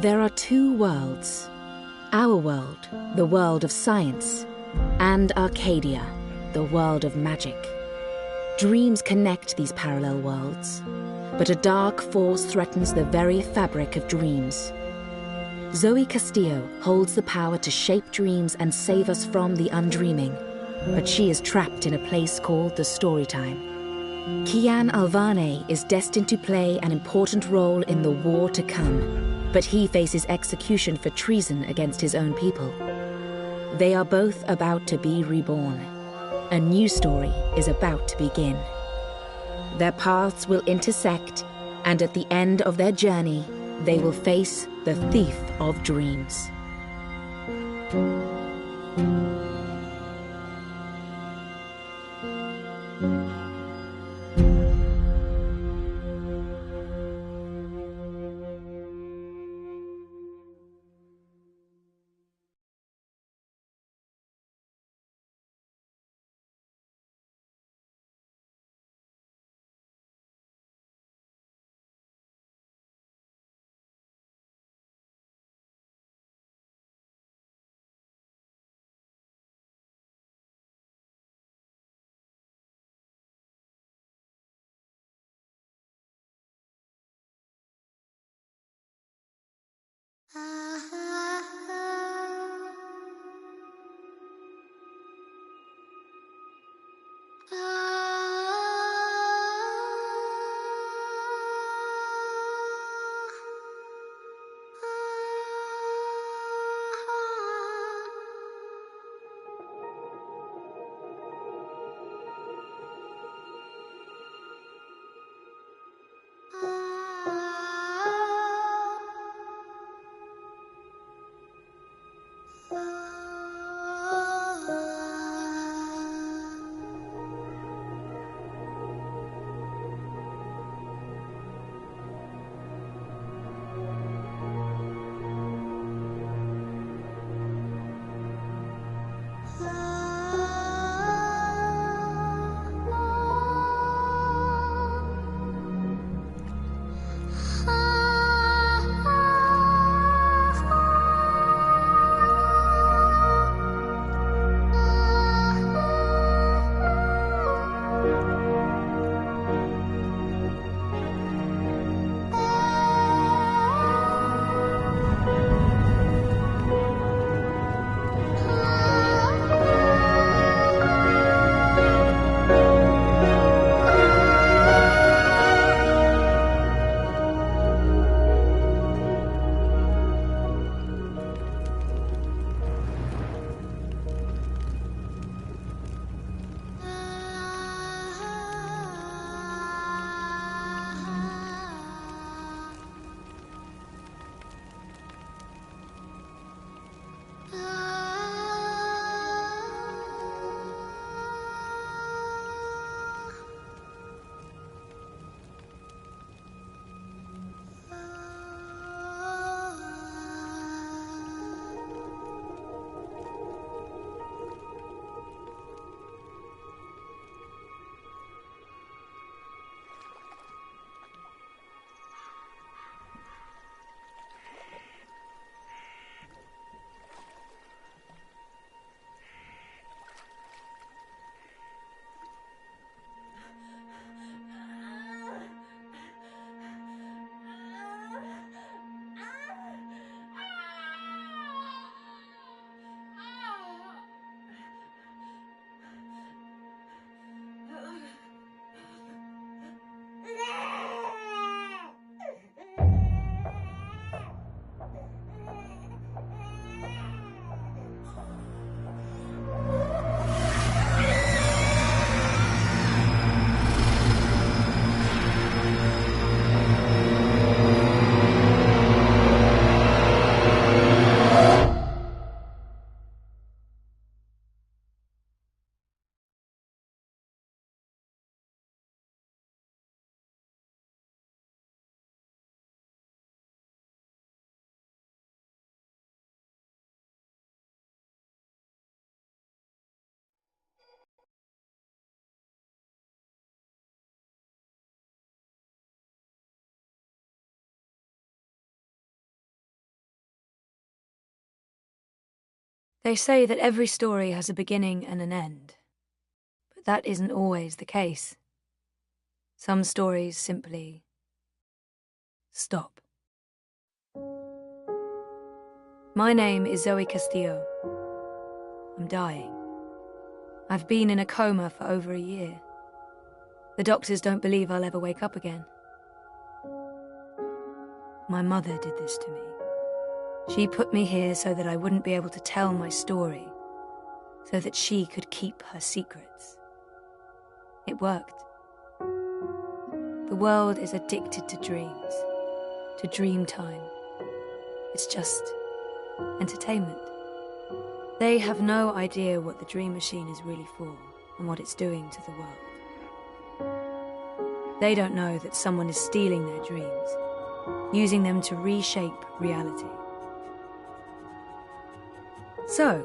There are two worlds. Our world, the world of science, and Arcadia, the world of magic. Dreams connect these parallel worlds, but a dark force threatens the very fabric of dreams. Zoe Castillo holds the power to shape dreams and save us from the undreaming, but she is trapped in a place called the Storytime. Kian Alvane is destined to play an important role in the war to come, but he faces execution for treason against his own people. They are both about to be reborn. A new story is about to begin. Their paths will intersect, and at the end of their journey, they will face the thief of dreams. They say that every story has a beginning and an end, but that isn't always the case. Some stories simply stop. My name is Zoe Castillo. I'm dying. I've been in a coma for over a year. The doctors don't believe I'll ever wake up again. My mother did this to me. She put me here so that I wouldn't be able to tell my story, so that she could keep her secrets. It worked. The world is addicted to dreams, to dream time. It's just entertainment. They have no idea what the dream machine is really for and what it's doing to the world. They don't know that someone is stealing their dreams, using them to reshape reality. So,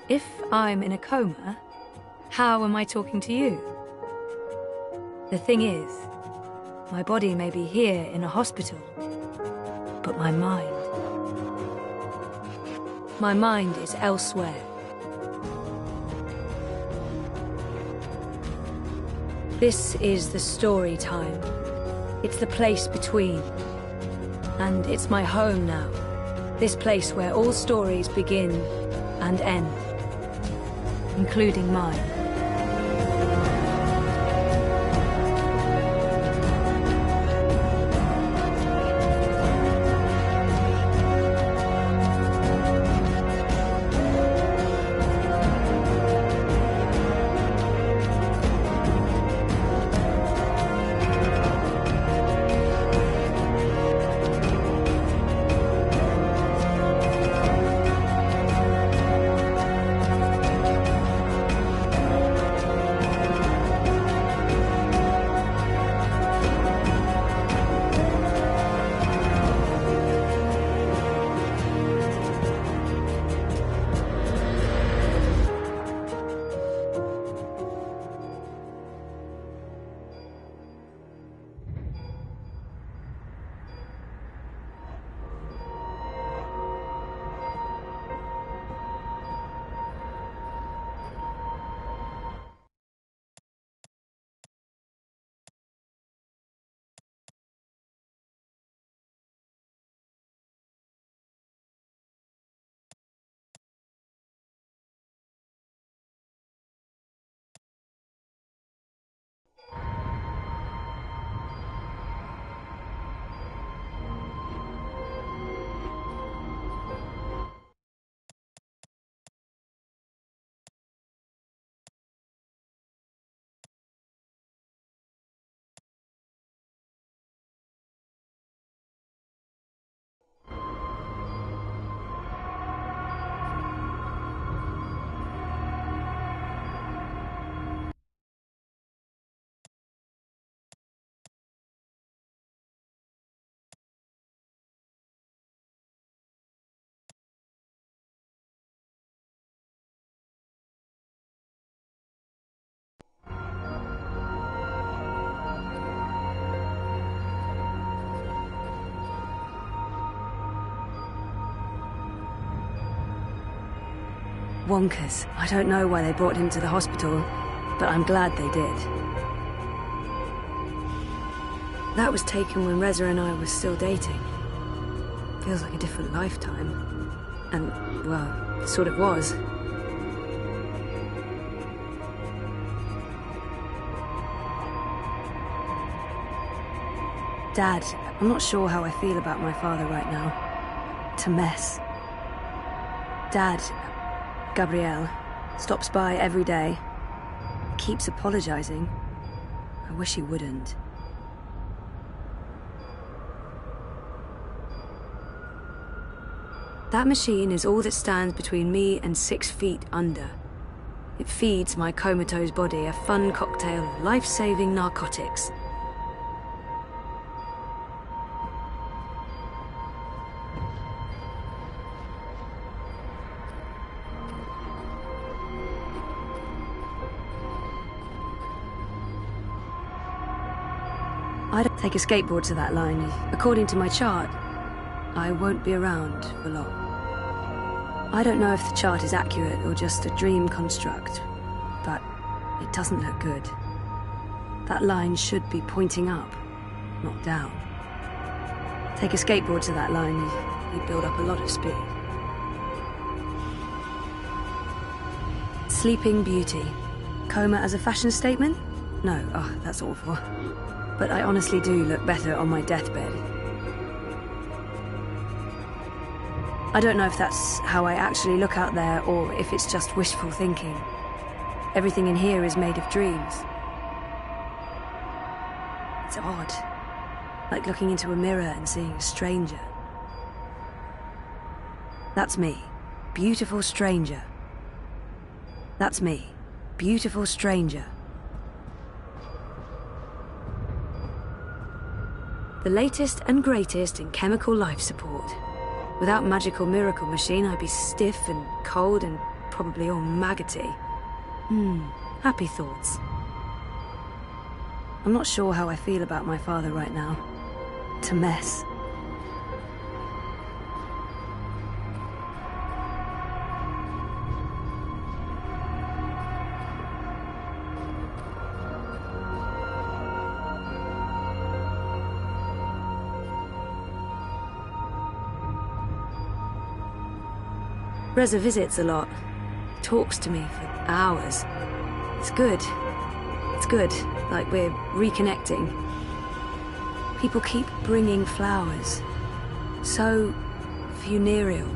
if I'm in a coma, how am I talking to you? The thing is, my body may be here in a hospital, but my mind is elsewhere. This is the story time. It's the place between. And it's my home now. This place where all stories begin and end, including mine. wonkers. I don't know why they brought him to the hospital, but I'm glad they did. That was taken when Reza and I were still dating. Feels like a different lifetime. And, well, it sort of was. Dad, I'm not sure how I feel about my father right now. It's a mess. Dad, Gabrielle, stops by every day. Keeps apologizing. I wish he wouldn't. That machine is all that stands between me and 6 feet under. It feeds my comatose body a fun cocktail of life-saving narcotics. I'd take a skateboard to that line. According to my chart, I won't be around for long. I don't know if the chart is accurate or just a dream construct, but it doesn't look good. That line should be pointing up, not down. Take a skateboard to that line, you'd build up a lot of speed. Sleeping Beauty. Coma as a fashion statement? No, oh, that's awful. But I honestly do look better on my deathbed. I don't know if that's how I actually look out there, or if it's just wishful thinking. Everything in here is made of dreams. It's odd. Like looking into a mirror and seeing a stranger. That's me. Beautiful stranger. That's me. Beautiful stranger. The latest and greatest in chemical life support. Without magical miracle machine, I'd be stiff and cold and probably all maggoty. Happy thoughts. I'm not sure how I feel about my father right now. It's a mess. Reza visits a lot. Talks to me for hours. It's good. It's good. Like we're reconnecting. People keep bringing flowers. So funereal.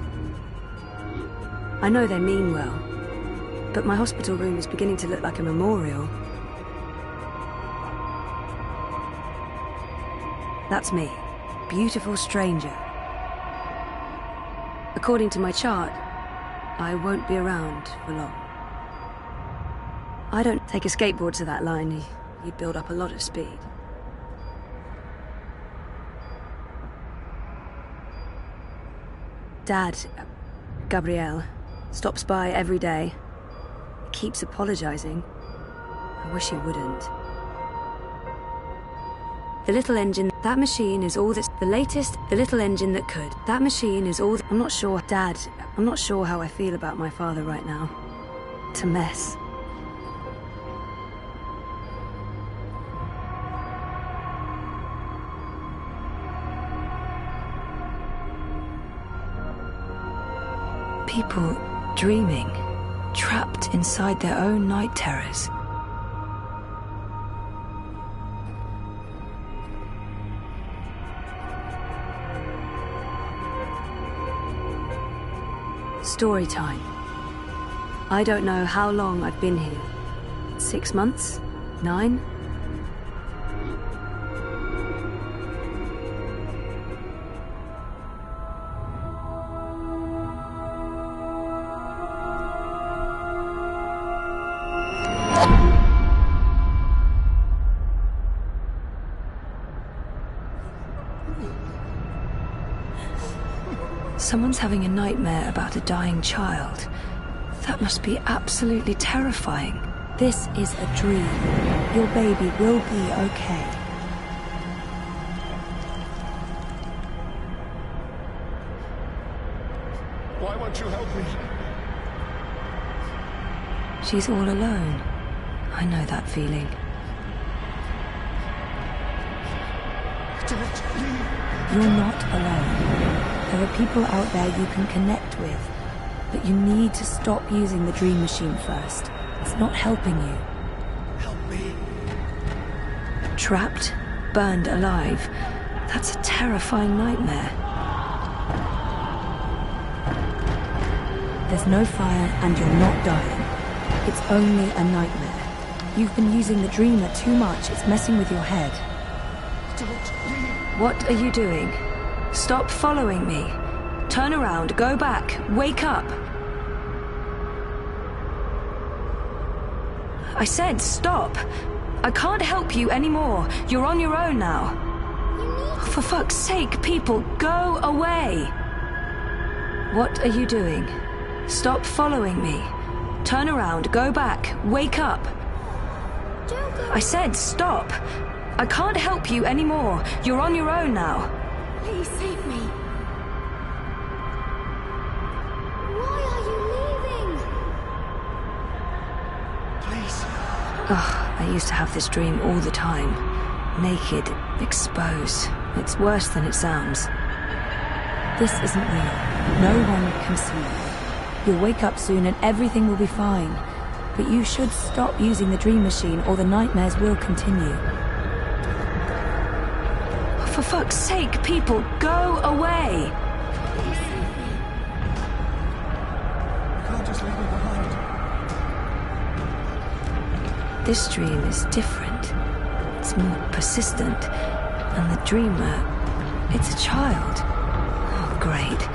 I know they mean well, but my hospital room is beginning to look like a memorial. That's me. Beautiful stranger. According to my chart, I won't be around for long. I don't take a skateboard to that line, you'd build up a lot of speed. Dad, Gabrielle, stops by every day. Keeps apologizing. I wish he wouldn't. The little engine, that machine is all that's the latest, the little engine that could. That machine is all I'm not sure, Dad, I'm not sure how I feel about my father right now. It's a mess. People dreaming, trapped inside their own night terrors. Story time. I don't know how long I've been here. 6 months? 9? Someone's having a nightmare about a dying child. That must be absolutely terrifying. This is a dream. Your baby will be okay. Why won't you help me? She's all alone. I know that feeling. Don't leave. You're not alone. There are people out there you can connect with. But you need to stop using the dream machine first. It's not helping you. Help me. Trapped, burned alive. That's a terrifying nightmare. There's no fire and you're not dying. It's only a nightmare. You've been using the dreamer too much. It's messing with your head. Don't leave. What are you doing? Stop following me. Turn around, go back, wake up. I said stop. I can't help you anymore. You're on your own now. For fuck's sake, people, go away. What are you doing? Stop following me. Turn around, go back, wake up. I said stop. I can't help you anymore. You're on your own now. Please save me. Why are you leaving? Please. I used to have this dream all the time. Naked, exposed. It's worse than it sounds. This isn't real. No one can see you. You'll wake up soon and everything will be fine. But you should stop using the dream machine or the nightmares will continue. For fuck's sake, people, go away! You can't just leave me behind. This dream is different. It's more persistent. And the dreamer, it's a child. Oh, great.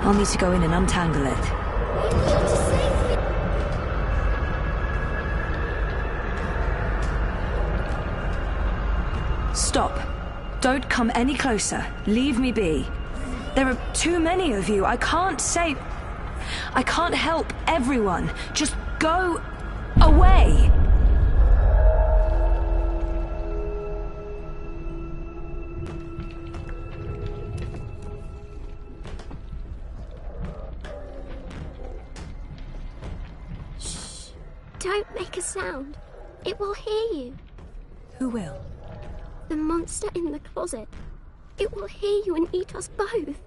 I'll need to go in and untangle it. You need to save me. Stop. Don't come any closer. Leave me be. There are too many of you. I can't save... I can't help everyone. Just go away. Shh. Don't make a sound. It will hear you. Who will? The monster in the closet. It will hear you and eat us both.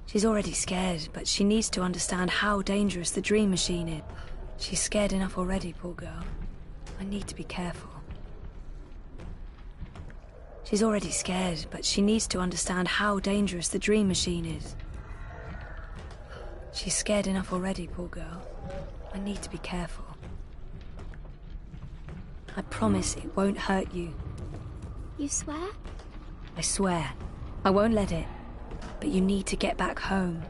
She's already scared, but she needs to understand how dangerous the dream machine is. She's scared enough already, poor girl. I need to be careful. She's already scared, but she needs to understand how dangerous the dream machine is. She's scared enough already, poor girl. I need to be careful. I promise it won't hurt you. You swear? I swear. I won't let it. But you need to get back home.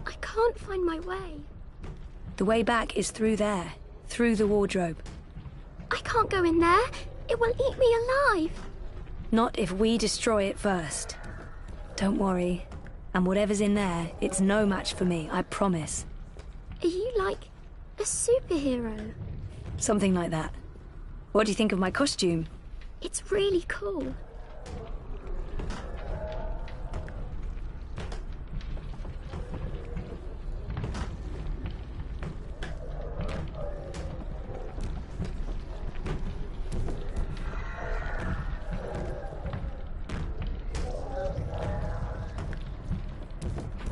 I can't find my way. The way back is through there. Through the wardrobe. I can't go in there. It will eat me alive. Not if we destroy it first. Don't worry. And whatever's in there, it's no match for me, I promise. Are you like a superhero? Something like that. What do you think of my costume? It's really cool.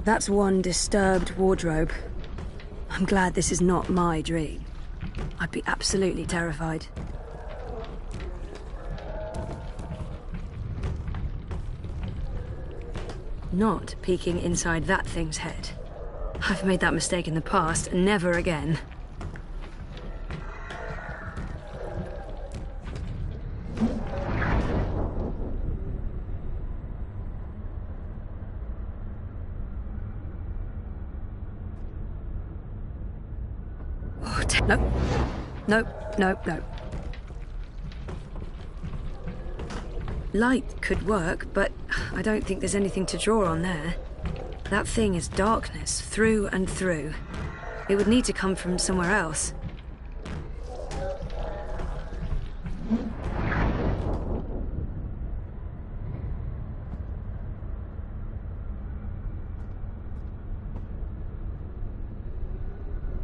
That's one disturbed wardrobe. I'm glad this is not my dream. I'd be absolutely terrified. Not peeking inside that thing's head. I've made that mistake in the past, never again. Nope. Nope, nope, nope. Light could work, but I don't think there's anything to draw on there. That thing is darkness, through and through. It would need to come from somewhere else.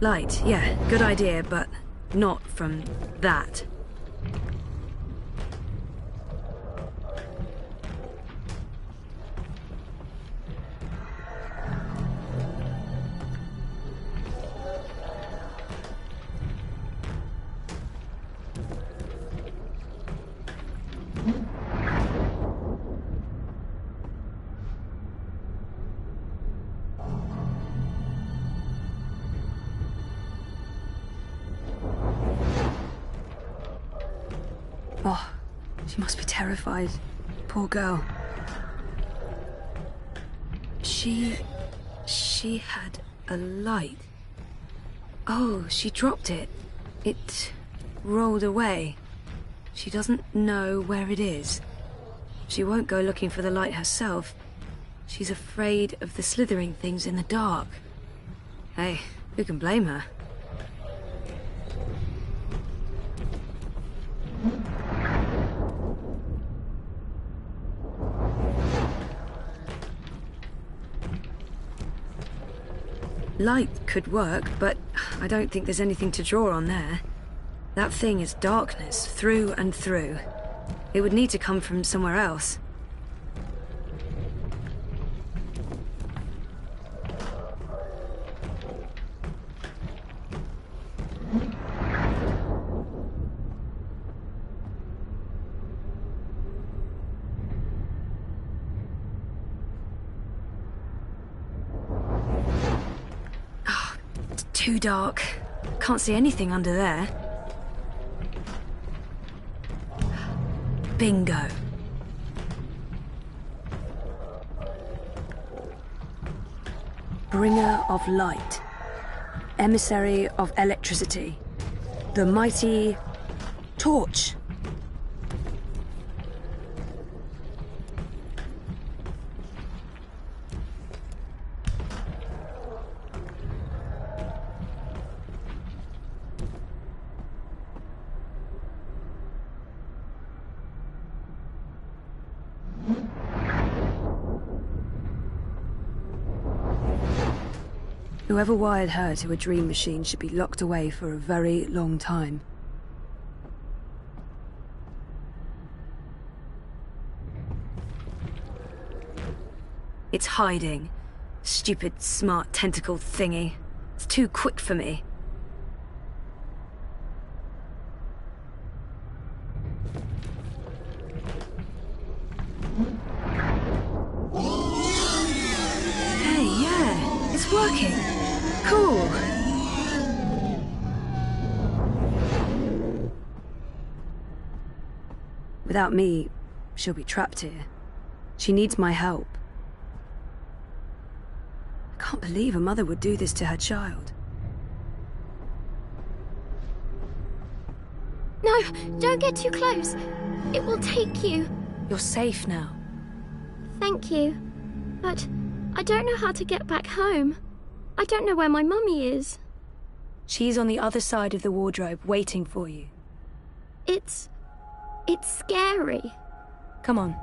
Light, yeah, good idea, but not from that. Oh, she must be terrified. Poor girl. She had a light. Oh, she dropped it. It rolled away. She doesn't know where it is. She won't go looking for the light herself. She's afraid of the slithering things in the dark. Hey, who can blame her? Light could work, but I don't think there's anything to draw on there. That thing is darkness, through and through. It would need to come from somewhere else. Too dark. Can't see anything under there. Bingo. Bringer of light. Emissary of electricity. The mighty torch. Whoever wired her to a dream machine should be locked away for a very long time. It's hiding. Stupid, smart tentacle thingy. It's too quick for me. Hey, yeah, it's working. Cool. Without me, she'll be trapped here. She needs my help. I can't believe a mother would do this to her child. No, don't get too close. It will take you. You're safe now. Thank you. But I don't know how to get back home. I don't know where my mummy is. She's on the other side of the wardrobe, waiting for you. It's scary. Come on.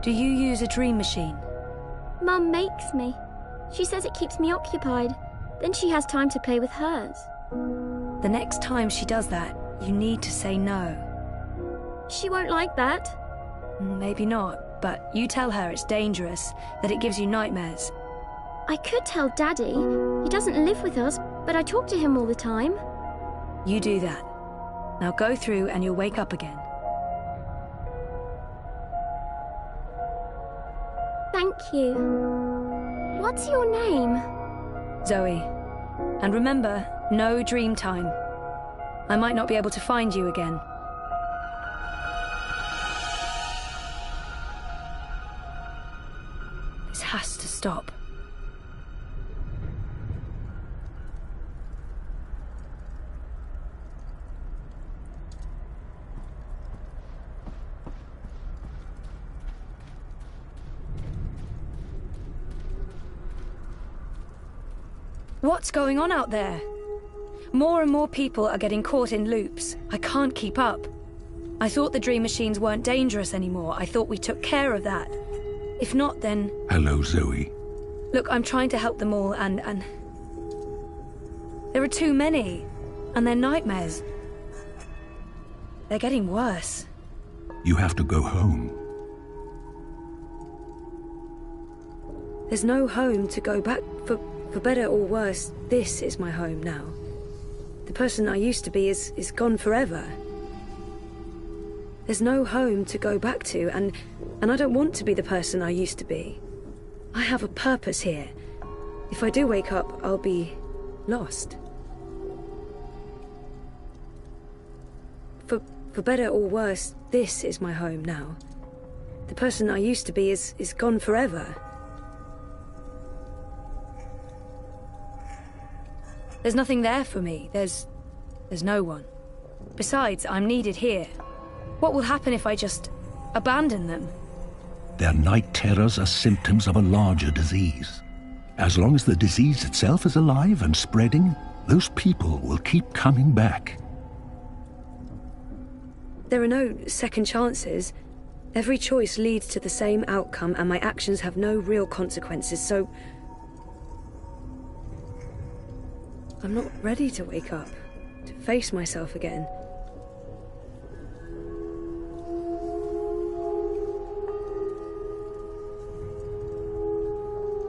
Do you use a dream machine? Mum makes me. She says it keeps me occupied. Then she has time to play with hers. The next time she does that, you need to say no. She won't like that. Maybe not, but you tell her it's dangerous, that it gives you nightmares. I could tell Daddy. He doesn't live with us, but I talk to him all the time. You do that. Now go through and you'll wake up again. Thank you. What's your name? Zoe. And remember, no dream time. I might not be able to find you again. This has to stop. What's going on out there? More and more people are getting caught in loops. I can't keep up. I thought the dream machines weren't dangerous anymore. I thought we took care of that. If not, then... Hello, Zoe. Look, I'm trying to help them all, and... There are too many. And they're nightmares. They're getting worse. You have to go home. There's no home to go back. For better or worse, this is my home now. The person I used to be is gone forever. There's no home to go back to, and I don't want to be the person I used to be. I have a purpose here. If I do wake up, I'll be lost. For better or worse, this is my home now. The person I used to be is gone forever. There's nothing there for me. There's no one. Besides, I'm needed here. What will happen if I just abandon them? Their night terrors are symptoms of a larger disease. As long as the disease itself is alive and spreading, those people will keep coming back. There are no second chances. Every choice leads to the same outcome, and my actions have no real consequences, so... I'm not ready to wake up, to face myself again.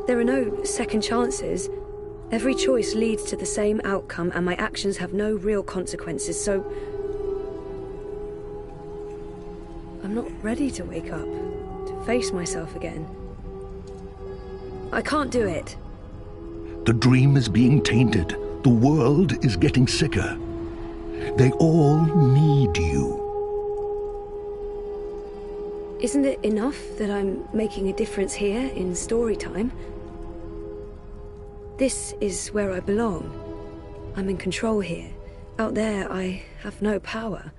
There are no second chances. Every choice leads to the same outcome, and my actions have no real consequences, so... I'm not ready to wake up, to face myself again. I can't do it. The dream is being tainted. The world is getting sicker. They all need you. Isn't it enough that I'm making a difference here in story time? This is where I belong. I'm in control here. Out there, I have no power.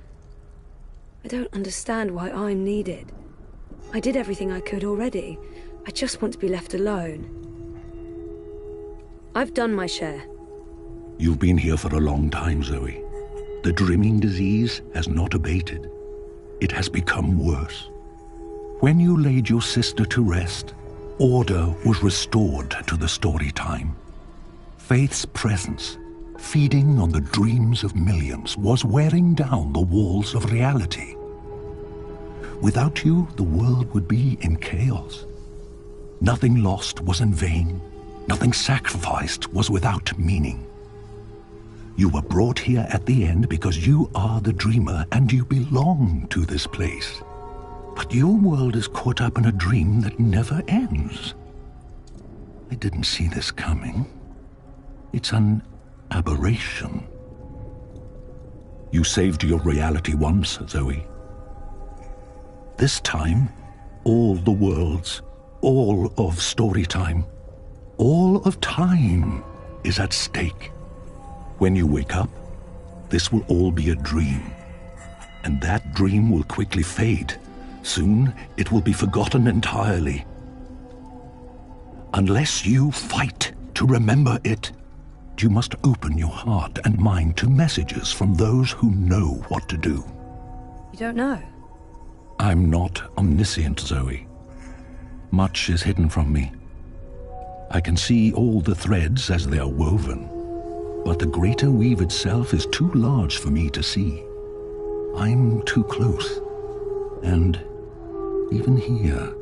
I don't understand why I'm needed. I did everything I could already. I just want to be left alone. I've done my share. You've been here for a long time, Zoe. The dreaming disease has not abated. It has become worse. When you laid your sister to rest, order was restored to the story time. Faith's presence, feeding on the dreams of millions, was wearing down the walls of reality. Without you, the world would be in chaos. Nothing lost was in vain. Nothing sacrificed was without meaning. You were brought here at the end because you are the dreamer and you belong to this place. But your world is caught up in a dream that never ends. I didn't see this coming. It's an aberration. You saved your reality once, Zoe. This time, all the worlds, all of story time, all of time is at stake. When you wake up, this will all be a dream. And that dream will quickly fade. Soon, it will be forgotten entirely. Unless you fight to remember it, you must open your heart and mind to messages from those who know what to do. You don't know? I'm not omniscient, Zoe. Much is hidden from me. I can see all the threads as they are woven, but the greater weave itself is too large for me to see. I'm too close, and even here,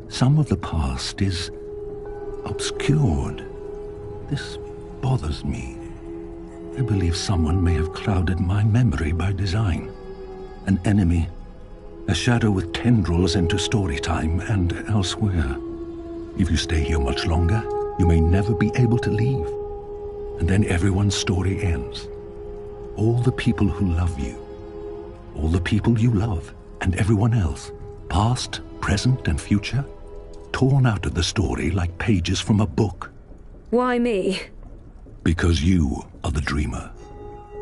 some of the past is obscured. This bothers me. I believe someone may have clouded my memory by design. An enemy, a shadow with tendrils into story time and elsewhere. If you stay here much longer, you may never be able to leave. And then everyone's story ends. All the people who love you, all the people you love, and everyone else, past, present, and future, torn out of the story like pages from a book. Why me? Because you are the dreamer.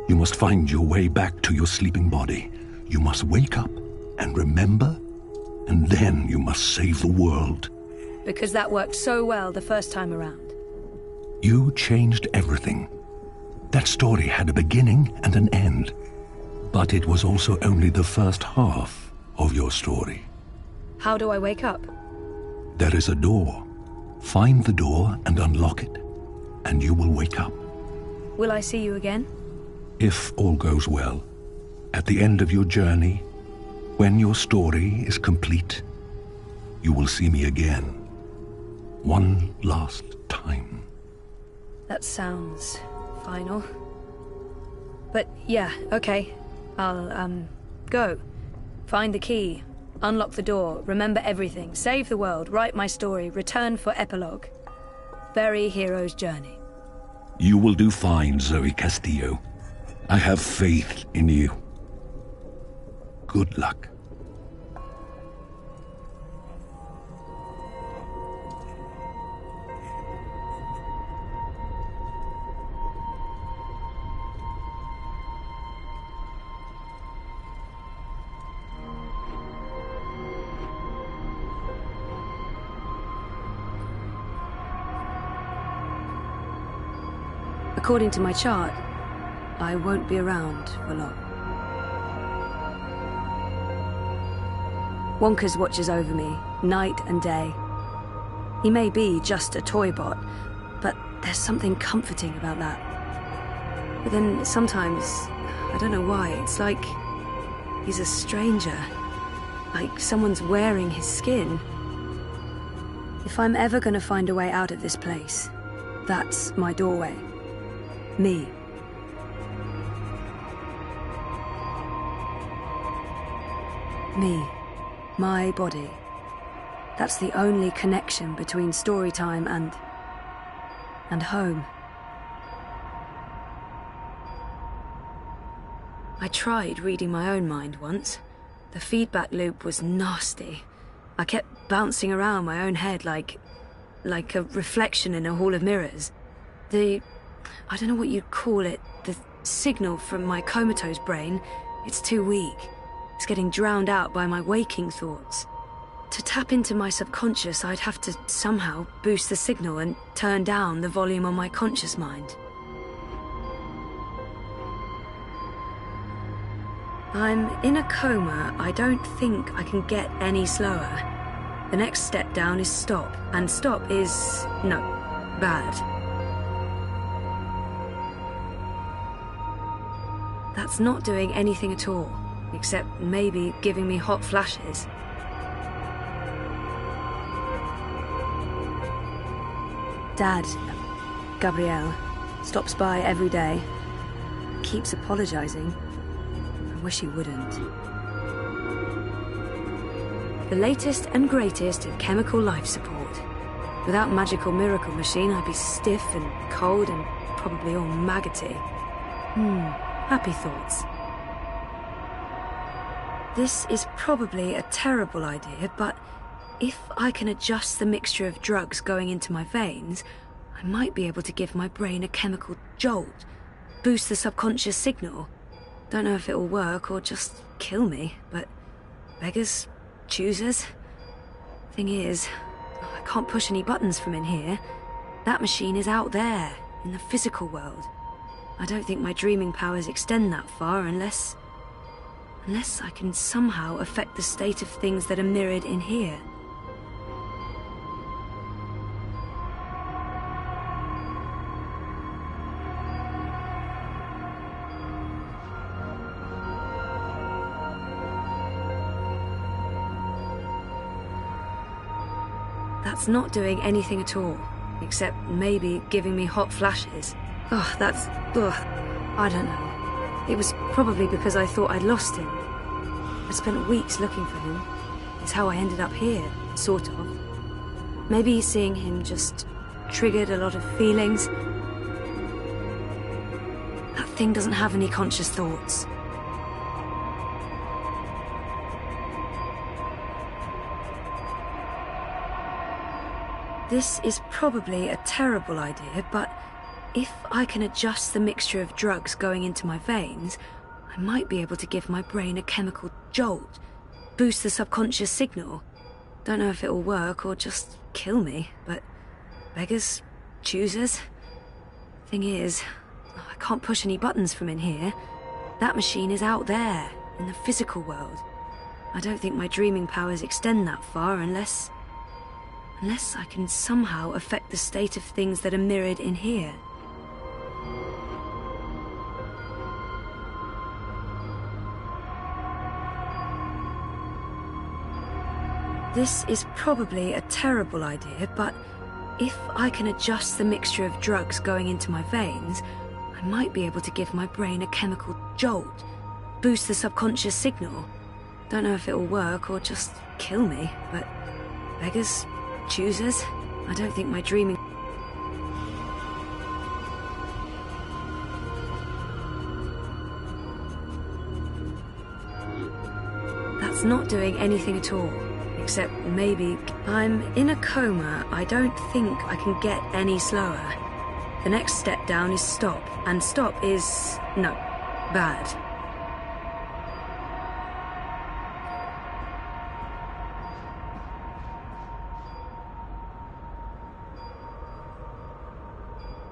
You must find your way back to your sleeping body. You must wake up and remember, and then you must save the world. Because that worked so well the first time around. You changed everything. That story had a beginning and an end. But it was also only the first half of your story. How do I wake up? There is a door. Find the door and unlock it, and you will wake up. Will I see you again? If all goes well, at the end of your journey, when your story is complete, you will see me again. One last time. That sounds final. But yeah, okay. I'll, go. Find the key. Unlock the door. Remember everything. Save the world. Write my story. Return for epilogue. Very hero's journey. You will do fine, Zoe Castillo. I have faith in you. Good luck. According to my chart, I won't be around for long. Wonkers watches over me, night and day. He may be just a toy bot, but there's something comforting about that. But then sometimes, I don't know why, it's like he's a stranger. Like someone's wearing his skin. If I'm ever gonna find a way out of this place, that's my doorway. Me. Me. My body. That's the only connection between story time and home. I tried reading my own mind once. The feedback loop was nasty. I kept bouncing around my own head like a reflection in a hall of mirrors. I don't know what you'd call it, the signal from my comatose brain, it's too weak. It's getting drowned out by my waking thoughts. To tap into my subconscious, I'd have to somehow boost the signal and turn down the volume on my conscious mind. I'm in a coma. I don't think I can get any slower. The next step down is stop, and stop is, no, bad. That's not doing anything at all, except maybe giving me hot flashes. Dad, Gabrielle, stops by every day. Keeps apologizing. I wish he wouldn't. The latest and greatest of chemical life support. Without magical miracle machine, I'd be stiff and cold and probably all maggoty. Happy thoughts. This is probably a terrible idea, but if I can adjust the mixture of drugs going into my veins, I might be able to give my brain a chemical jolt, boost the subconscious signal. Don't know if it'll work or just kill me, but beggars, choosers. Thing is, I can't push any buttons from in here. That machine is out there, in the physical world. I don't think my dreaming powers extend that far unless I can somehow affect the state of things that are mirrored in here. That's not doing anything at all, except maybe giving me hot flashes. I don't know. It was probably because I thought I'd lost him. I spent weeks looking for him. It's how I ended up here, sort of. Maybe seeing him just triggered a lot of feelings. That thing doesn't have any conscious thoughts. This is probably a terrible idea, but if I can adjust the mixture of drugs going into my veins, I might be able to give my brain a chemical jolt, boost the subconscious signal. Don't know if it'll work or just kill me, but beggars, choosers. Thing is, I can't push any buttons from in here. That machine is out there, in the physical world. I don't think my dreaming powers extend that far unless Unless I can somehow affect the state of things that are mirrored in here. This is probably a terrible idea, but if I can adjust the mixture of drugs going into my veins, I might be able to give my brain a chemical jolt, boost the subconscious signal. Don't know if it'll work or just kill me, but beggars, choosers. I don't think my dreaming... That's not doing anything at all. Except maybe I'm in a coma. I don't think I can get any slower. The next step down is stop, and stop is... no, bad.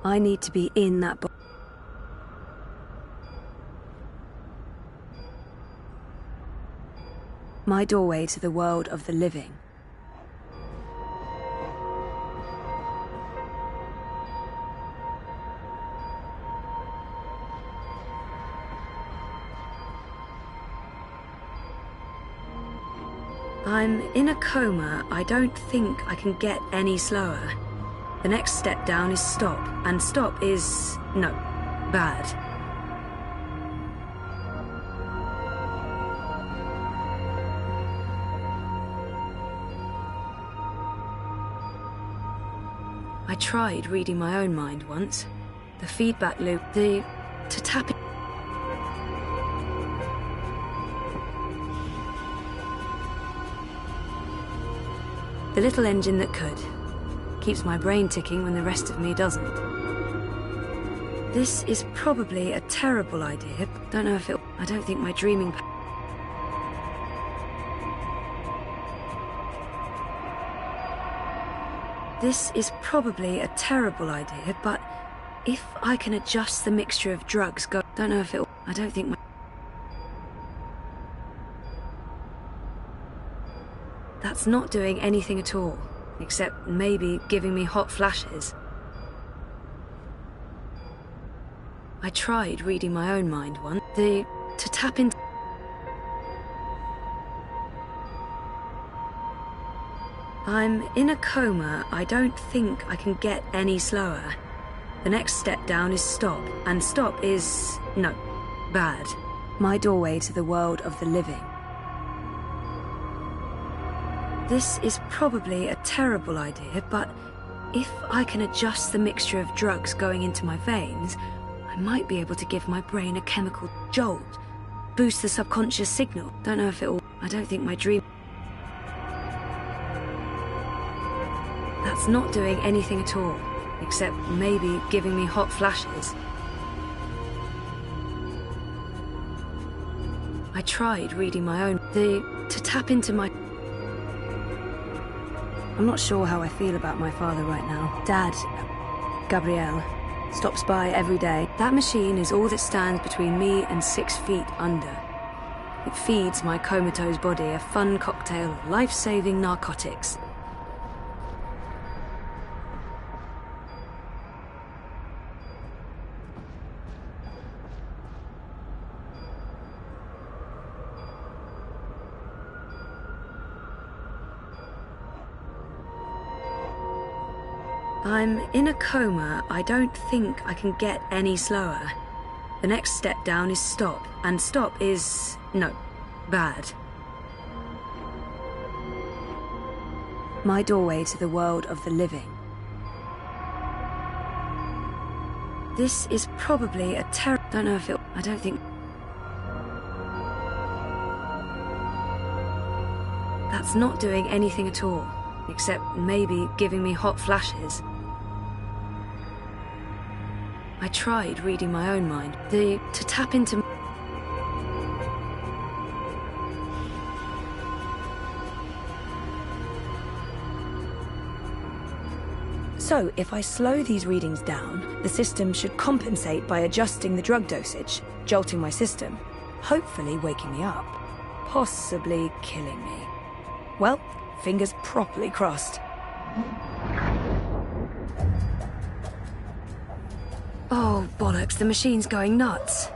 I need to be in that box. My doorway to the world of the living. I'm in a coma. I don't think I can get any slower. The next step down is stop, and stop is... no, bad. I tried reading my own mind once. The feedback loop, to tap in. The little engine that could. Keeps my brain ticking when the rest of me doesn't. This is probably a terrible idea. Don't know if it... I don't think my dreaming... This is probably a terrible idea, but if I can adjust the mixture of drugs go... Don't know if it... I don't think my... That's not doing anything at all, except maybe giving me hot flashes. I tried reading my own mind once. To tap into... I'm in a coma. I don't think I can get any slower. The next step down is stop, and stop is... no, bad. My doorway to the world of the living. This is probably a terrible idea, but if I can adjust the mixture of drugs going into my veins, I might be able to give my brain a chemical jolt, boost the subconscious signal. Don't know if it'll... I don't think my dream... That's not doing anything at all, except maybe giving me hot flashes. I tried reading my own... to tap into my... I'm not sure how I feel about my father right now. Dad, Gabriel, stops by every day. That machine is all that stands between me and 6 feet under. It feeds my comatose body a fun cocktail of life-saving narcotics. I'm in a coma. I don't think I can get any slower. The next step down is stop, and stop is... no, bad. My doorway to the world of the living. This is probably a don't know if it... I don't think... That's not doing anything at all, except maybe giving me hot flashes. I tried reading my own mind. To tap into... So, if I slow these readings down, the system should compensate by adjusting the drug dosage, jolting my system, hopefully waking me up, possibly killing me. Well, fingers properly crossed. Oh, bollocks, the machine's going nuts.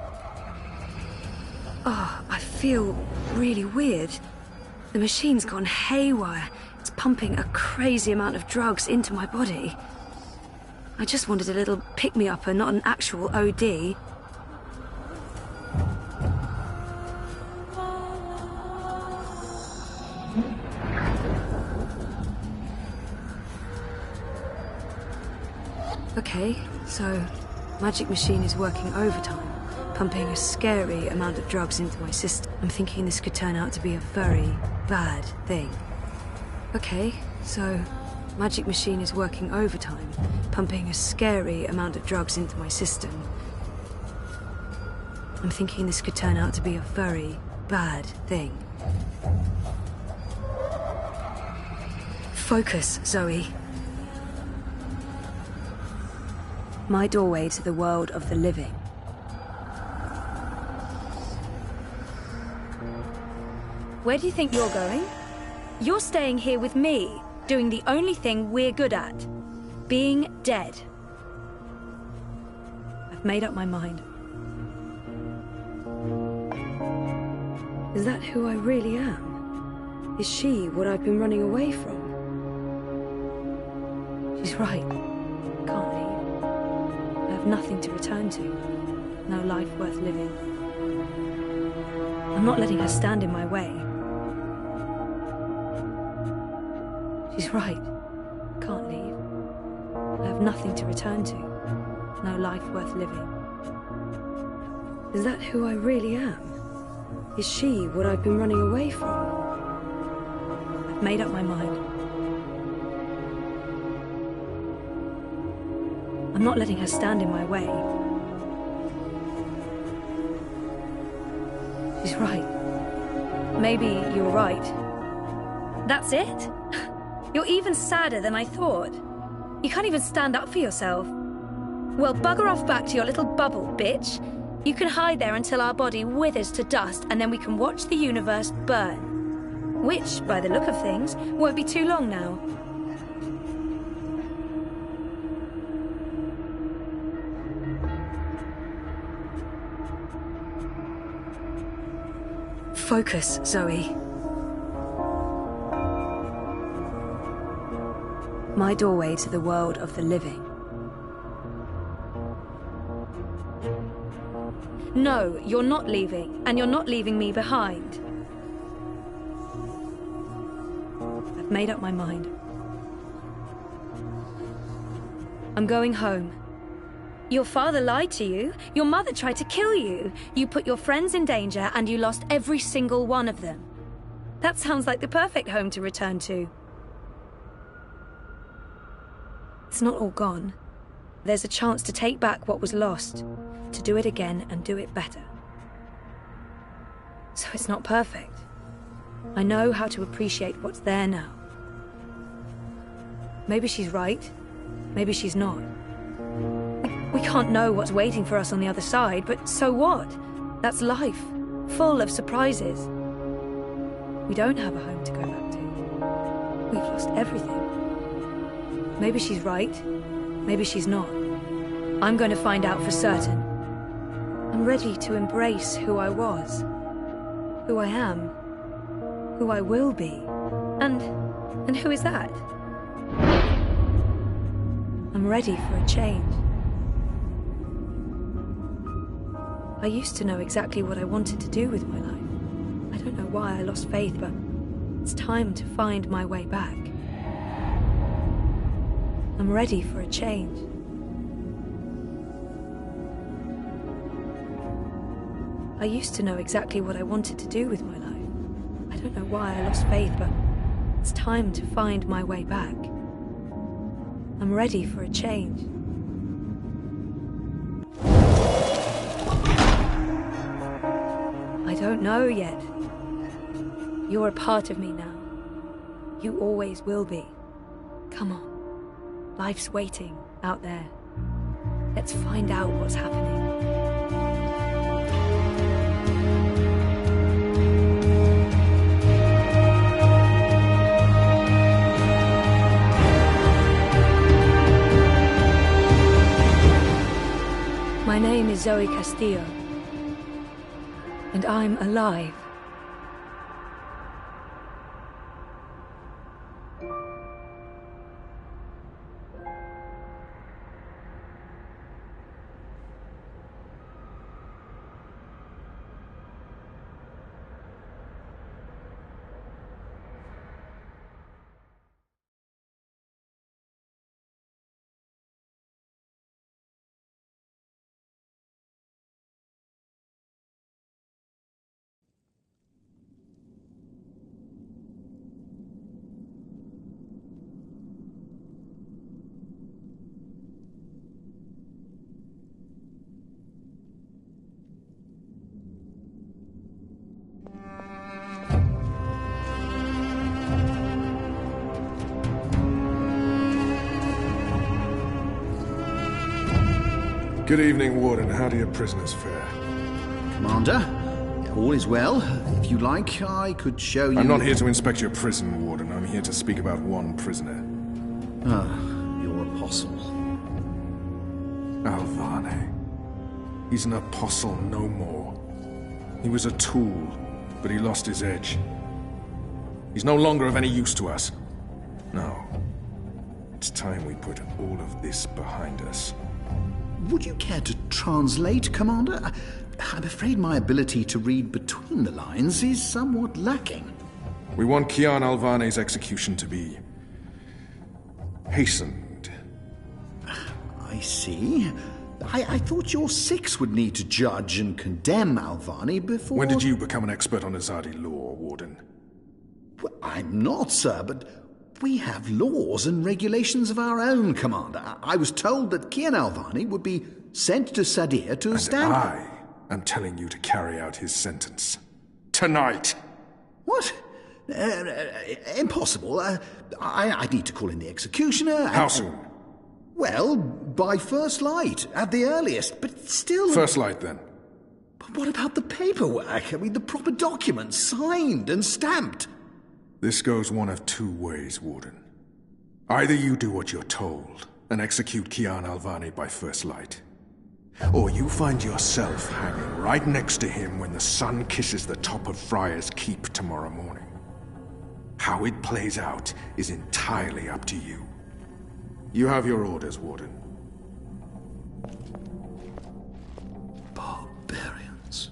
Oh, I feel really weird. The machine's gone haywire. It's pumping a crazy amount of drugs into my body. I just wanted a little pick-me-upper, not an actual OD. Okay, so magic machine is working overtime, pumping a scary amount of drugs into my system. I'm thinking this could turn out to be a very bad thing. Okay, so magic machine is working overtime, pumping a scary amount of drugs into my system. I'm thinking this could turn out to be a very bad thing. Focus, Zoe. My doorway to the world of the living. Where do you think you're going? You're staying here with me, doing the only thing we're good at. Being dead. I've made up my mind. Is that who I really am? Is she what I've been running away from? She's right. Can't leave. I have nothing to return to. No life worth living. I'm not letting her stand in my way. She's right. Can't leave. I have nothing to return to. No life worth living. Is that who I really am? Is she what I've been running away from? I've made up my mind. I'm not letting her stand in my way. She's right. Maybe you're right. That's it? You're even sadder than I thought. You can't even stand up for yourself. Well, bugger off back to your little bubble, bitch. You can hide there until our body withers to dust, and then we can watch the universe burn. Which, by the look of things, won't be too long now. Focus, Zoe. My doorway to the world of the living. No, you're not leaving, and you're not leaving me behind. I've made up my mind. I'm going home. Your father lied to you. Your mother tried to kill you. You put your friends in danger, and you lost every single one of them. That sounds like the perfect home to return to. It's not all gone. There's a chance to take back what was lost, to do it again and do it better. So it's not perfect. I know how to appreciate what's there now. Maybe she's right. Maybe she's not. We can't know what's waiting for us on the other side, but so what? That's life, full of surprises. We don't have a home to go back to. We've lost everything. Maybe she's right. Maybe she's not. I'm going to find out for certain. I'm ready to embrace who I was, who I am, who I will be. And who is that? I'm ready for a change. I used to know exactly what I wanted to do with my life. I don't know why I lost faith, but it's time to find my way back. I'm ready for a change. I used to know exactly what I wanted to do with my life. I don't know why I lost faith, but it's time to find my way back. I'm ready for a change. I don't know yet. You're a part of me now. You always will be. Come on. Life's waiting out there. Let's find out what's happening. Zoe Castillo. And I'm alive. Good evening, Warden. How do your prisoners fare? Commander, all is well. If you like, I could show you... I'm not here to inspect your prison, Warden. I'm here to speak about one prisoner. Your apostle. Alvane. He's an apostle no more. He was a tool, but he lost his edge. He's no longer of any use to us. No. It's time we put all of this behind us. Would you care to translate, Commander? I'm afraid my ability to read between the lines is somewhat lacking. We want Kian Alvane's execution to be... hastened. I see. I thought your six would need to judge and condemn Alvane before... When did you become an expert on Azadi law, Warden? Well, I'm not, sir, but we have laws and regulations of our own, Commander. I was told that Kian Alvane would be sent to Sadir to stand... I am telling you to carry out his sentence. Tonight! What? Impossible. I need to call in the executioner. How soon? Well, by first light, at the earliest, but still... First light, then. But what about the paperwork? I mean, the proper documents, signed and stamped. This goes one of two ways, Warden. Either you do what you're told and execute Kian Alvane by first light, or you find yourself hanging right next to him when the sun kisses the top of Friar's Keep tomorrow morning. How it plays out is entirely up to you. You have your orders, Warden. Barbarians.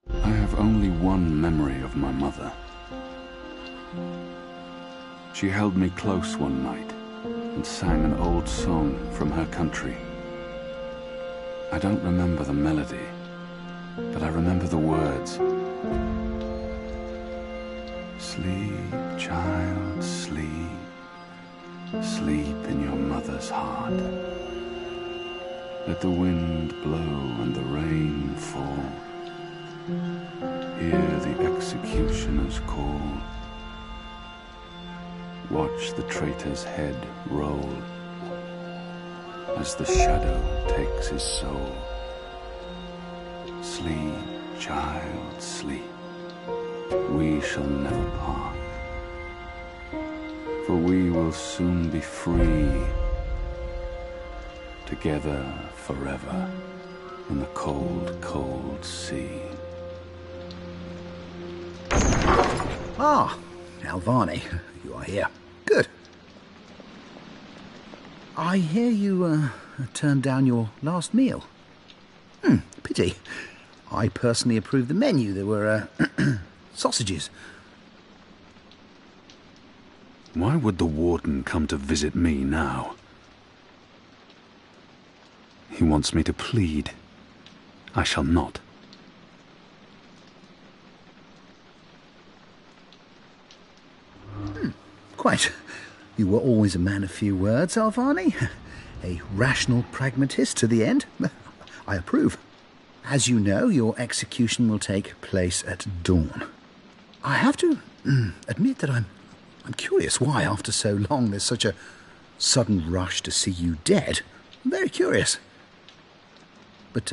I have only one memory of my mother. She held me close one night and sang an old song from her country. I don't remember the melody, but I remember the words. Sleep, child, sleep. Sleep in your mother's heart. Let the wind blow and the rain fall. Hear the executioner's call. Watch the traitor's head roll as the shadow takes his soul. Sleep, child, sleep. We shall never part, for we will soon be free, together forever in the cold, cold sea. Ah, Alvane, you are here. Good. I hear you turned down your last meal. Pity. I personally approved the menu. There were sausages. Why would the warden come to visit me now? He wants me to plead. I shall not. Quite. You were always a man of few words, Alvane. A rational pragmatist to the end. I approve. As you know, your execution will take place at dawn. I have to admit that I'm curious why, after so long, there's such a sudden rush to see you dead. I'm very curious. But,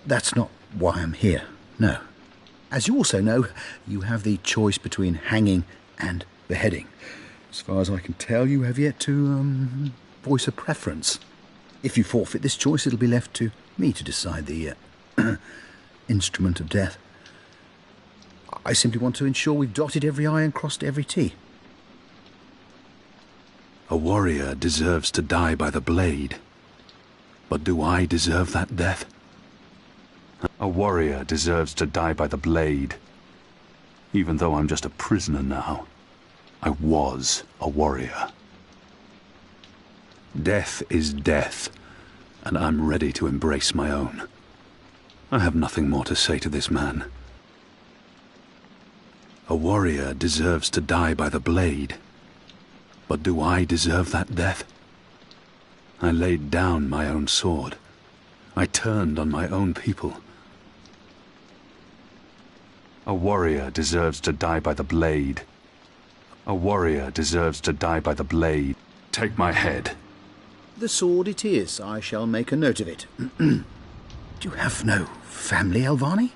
that's not why I'm here, no. As you also know, you have the choice between hanging and beheading. As far as I can tell, you have yet to voice a preference. If you forfeit this choice, it'll be left to me to decide the instrument of death. I simply want to ensure we've dotted every I and crossed every T. A warrior deserves to die by the blade. But do I deserve that death? A warrior deserves to die by the blade. Even though I'm just a prisoner now, I was a warrior. Death is death, and I'm ready to embrace my own. I have nothing more to say to this man. A warrior deserves to die by the blade. But do I deserve that death? I laid down my own sword. I turned on my own people. A warrior deserves to die by the blade. A warrior deserves to die by the blade. Take my head. The sword it is. I shall make a note of it. Do you have no family, Alvani?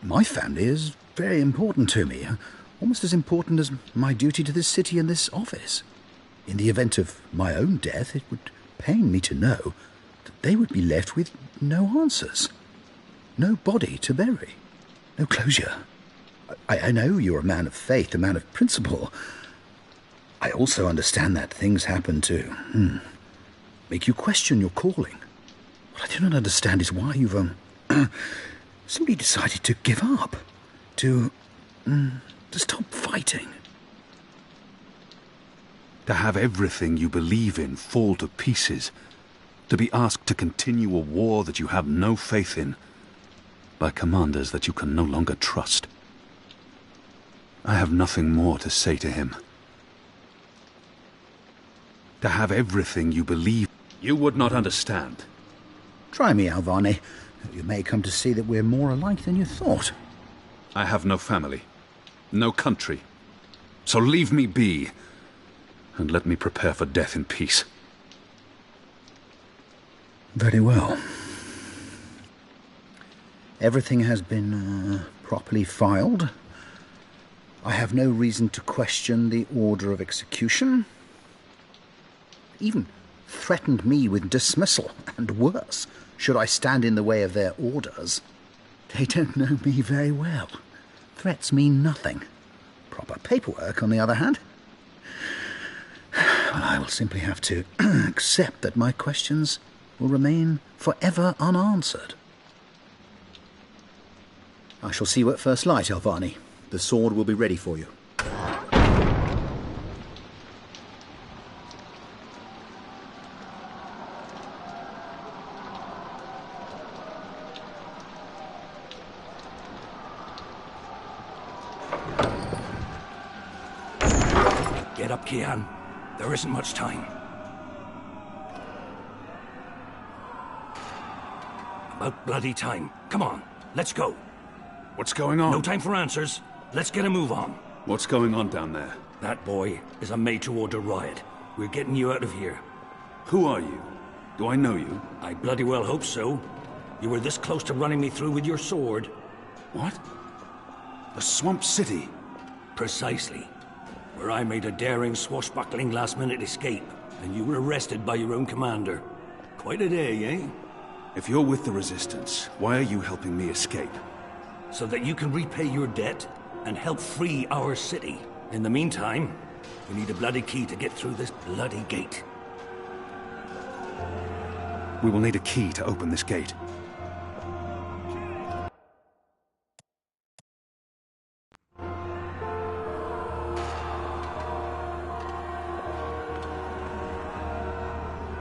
My family is very important to me. Almost as important as my duty to this city and this office. In the event of my own death, it would pain me to know that they would be left with no answers. No body to bury. No closure. I know you're a man of faith, a man of principle. I also understand that things happen to make you question your calling. What I do not understand is why you've simply decided to give up. To stop fighting. To have everything you believe in fall to pieces. To be asked to continue a war that you have no faith in. By commanders that you can no longer trust. I have nothing more to say to him. To have everything you believe, you would not understand. Try me, Alvani. You may come to see that we're more alike than you thought. I have no family, no country. So leave me be, and let me prepare for death in peace. Very well. Everything has been properly filed. I have no reason to question the order of execution. Even threatened me with dismissal, and worse, should I stand in the way of their orders. They don't know me very well. Threats mean nothing. Proper paperwork, on the other hand. I will simply have to accept that my questions will remain forever unanswered. I shall see you at first light, Alvani. The sword will be ready for you. Get up, Kian. There isn't much time. About bloody time. Come on, let's go. What's going on? No time for answers. Let's get a move on. What's going on down there? That boy is a made-to-order riot. We're getting you out of here. Who are you? Do I know you? I bloody well hope so. You were this close to running me through with your sword. What? The Swamp City? Precisely. Where I made a daring, swashbuckling last-minute escape, and you were arrested by your own commander. Quite a day, eh? If you're with the Resistance, why are you helping me escape? So that you can repay your debt and help free our city. In the meantime, we need a bloody key to get through this bloody gate. We will need a key to open this gate.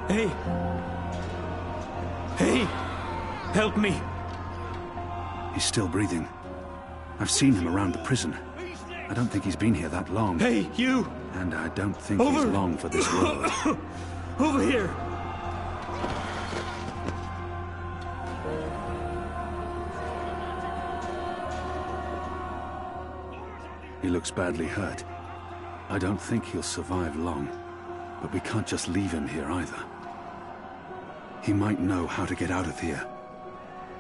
Hey! Hey! Help me! He's still breathing. I've seen him around the prison. I don't think he's been here that long. Hey, you! And I don't think he's long for this world. Over here! He looks badly hurt. I don't think he'll survive long. But we can't just leave him here either. He might know how to get out of here.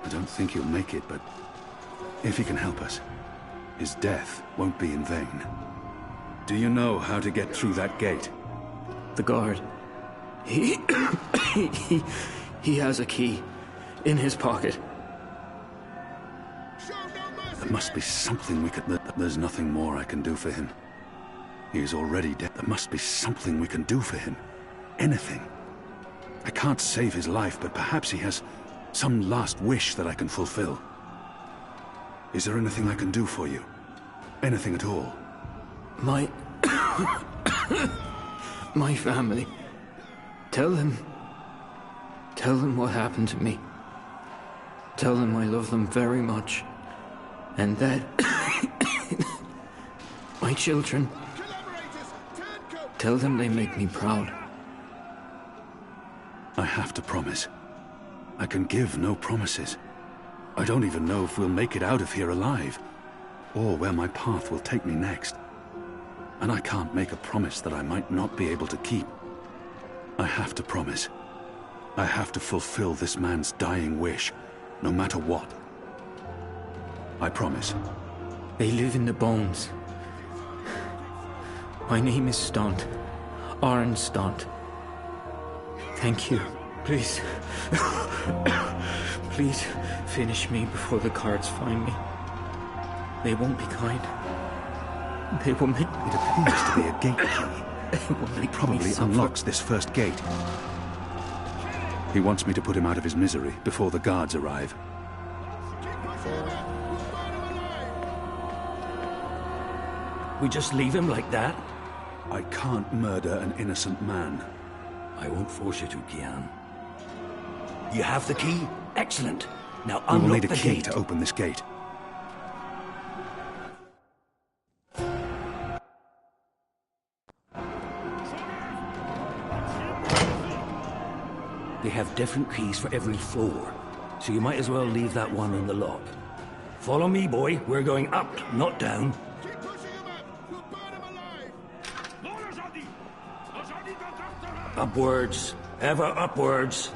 I don't think he'll make it, but If he can help us, his death won't be in vain. Do you know how to get through that gate? The guard. He has a key in his pocket. There must be something we could... There's nothing more I can do for him. He is already dead. There must be something we can do for him. Anything. I can't save his life, but perhaps he has some last wish that I can fulfill. Is there anything I can do for you? Anything at all? My family. Tell them what happened to me. Tell them I love them very much. And that my children. Tell them they make me proud. I have to promise. I can give no promises. I don't even know if we'll make it out of here alive, or where my path will take me next. And I can't make a promise that I might not be able to keep. I have to promise. I have to fulfill this man's dying wish, no matter what. I promise. They live in the bones. My name is Stunt. Arn Stunt. Thank you. Please. Please finish me before the guards find me. They won't be kind. They will make me... It appears to be a gate key. He probably unlocks this first gate. He wants me to put him out of his misery before the guards arrive. We just leave him like that? I can't murder an innocent man. I won't force you to, Kian. You have the key? Excellent. Now we will unlock need a the key gate to open this gate. They have different keys for every floor, so you might as well leave that one in the lock. Follow me, boy. We're going up, not down. Keep pushing him up! We'll burn him alive! Upwards. Ever upwards.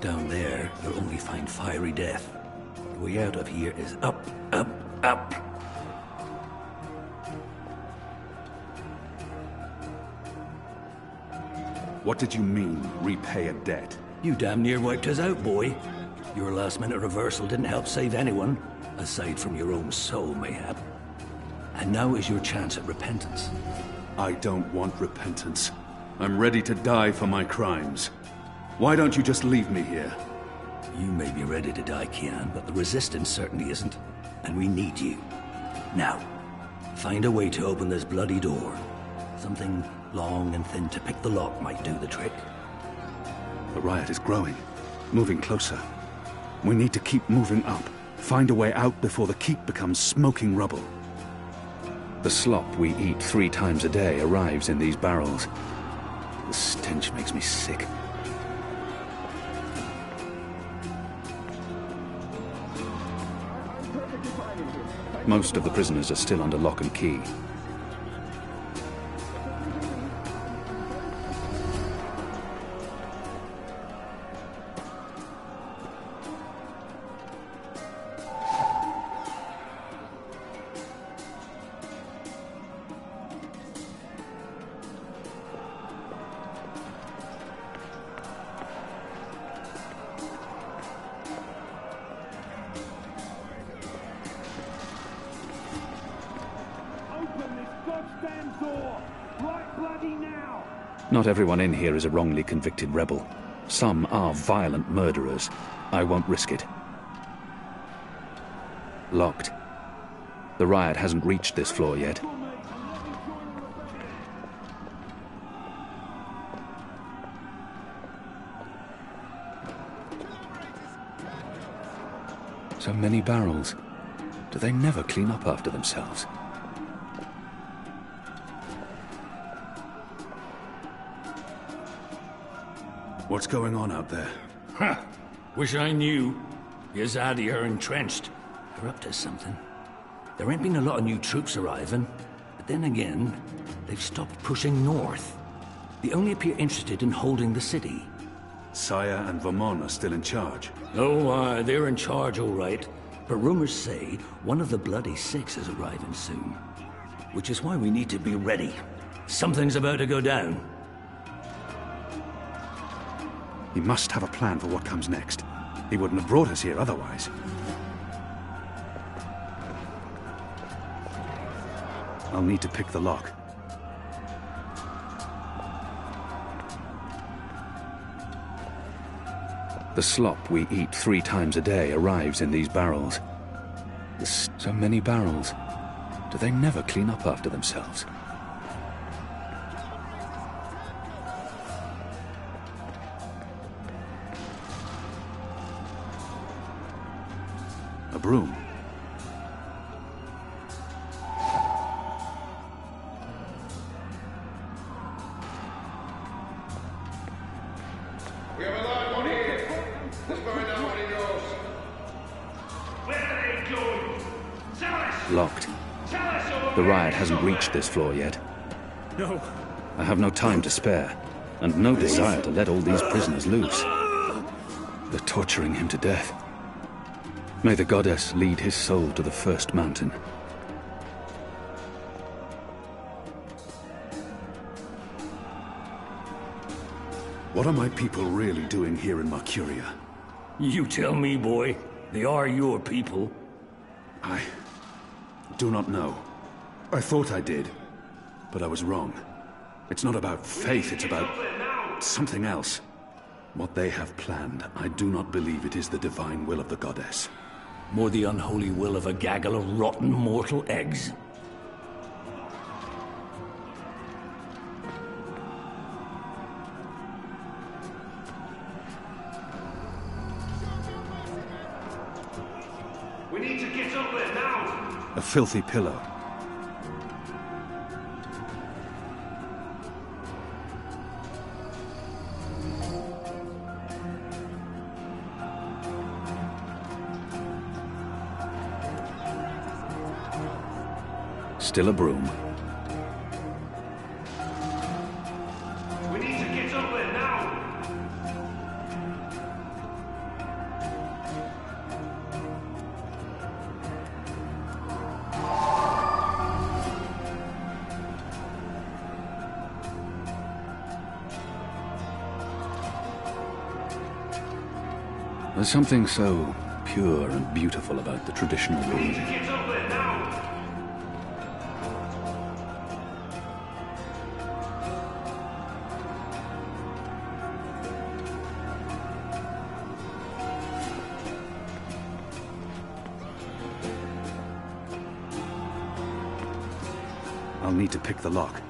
Down there, you'll only find fiery death. The way out of here is up, up, up. What did you mean, repay a debt? You damn near wiped us out, boy. Your last-minute reversal didn't help save anyone, aside from your own soul, mayhap. And now is your chance at repentance. I don't want repentance. I'm ready to die for my crimes. Why don't you just leave me here? You may be ready to die, Kian, but the Resistance certainly isn't. And we need you. Now, find a way to open this bloody door. Something long and thin to pick the lock might do the trick. The riot is growing, moving closer. We need to keep moving up. Find a way out before the keep becomes smoking rubble. The slop we eat 3 times a day arrives in these barrels. The stench makes me sick. Most of the prisoners are still under lock and key. Not everyone in here is a wrongly convicted rebel. Some are violent murderers. I won't risk it. Locked. The riot hasn't reached this floor yet. So many barrels. Do they never clean up after themselves? What's going on out there? Huh. Wish I knew. Yazadi are entrenched. They're up to something. There ain't been a lot of new troops arriving, But then again, they've stopped pushing north. They only appear interested in holding the city. Saya and Vermon are still in charge. Oh, they're in charge, all right. But rumors say one of the Bloody Six is arriving soon. Which is why we need to be ready. Something's about to go down. He must have a plan for what comes next. He wouldn't have brought us here otherwise. I'll need to pick the lock. The slop we eat 3 times a day arrives in these barrels. So many barrels. Do they never clean up after themselves? A broom. We have a live one here. Let's find out what he knows. Where are they going? Tell us! Locked. Tell us over The riot there. hasn't reached this floor yet. No. I have no time to spare, and no desire to let all these prisoners loose. They're torturing him to death. May the goddess lead his soul to the first mountain. What are my people really doing here in Mercuria? You tell me, boy. They are your people. I do not know. I thought I did, but I was wrong. It's not about faith, it's about something else. What they have planned, I do not believe it is the divine will of the goddess. More the unholy will of a gaggle of rotten mortal eggs. We need to get up there now. A filthy pillow. Still a broom. We need to get up there now. There's something so pure and beautiful about the traditional We need broom. to get up there now. I'll need to pick the lock.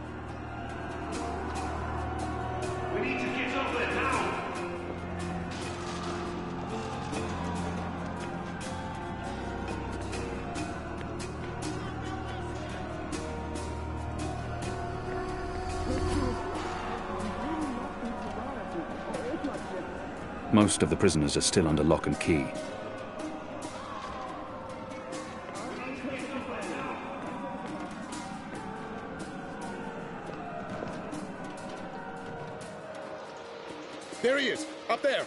We need to get up there now. Most of the prisoners are still under lock and key. There he is, up there.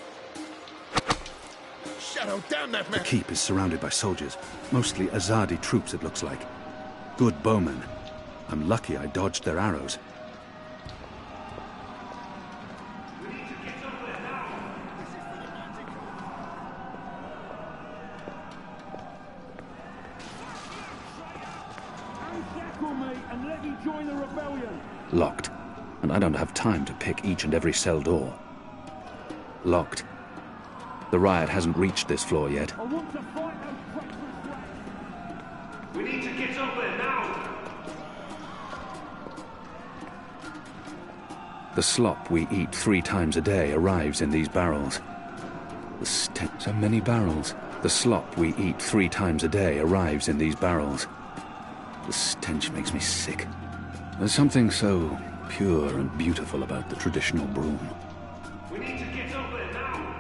Shadow, damn that The man. keep is surrounded by soldiers, mostly Azadi troops it looks like. Good bowmen. I'm lucky I dodged their arrows. And let me join the rebellion. Locked, and I don't have time to pick each and every cell door. Locked. The riot hasn't reached this floor yet. I want to fight those treacherous. We need to get up there now. The slop we eat 3 times a day arrives in these barrels. So many barrels. The slop we eat 3 times a day arrives in these barrels. The stench makes me sick. There's something so pure and beautiful about the traditional broom. We need to get up there now.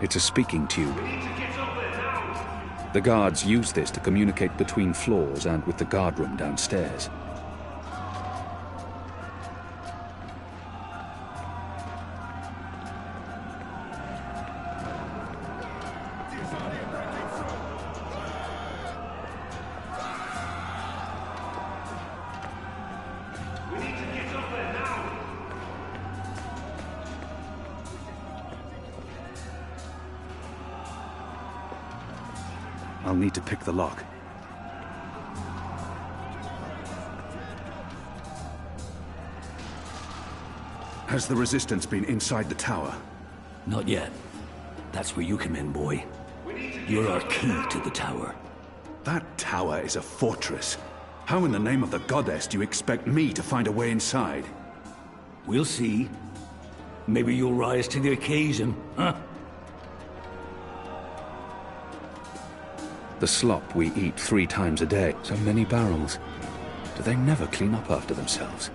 It's a speaking tube. The guards use this to communicate between floors and with the guardroom downstairs. I'll need to pick the lock. Has the resistance been inside the tower? Not yet. That's where you come in, boy. You're our key to the tower. That tower is a fortress. How in the name of the goddess do you expect me to find a way inside? We'll see. Maybe you'll rise to the occasion, huh? The slop we eat 3 times a day. So many barrels. Do they never clean up after themselves?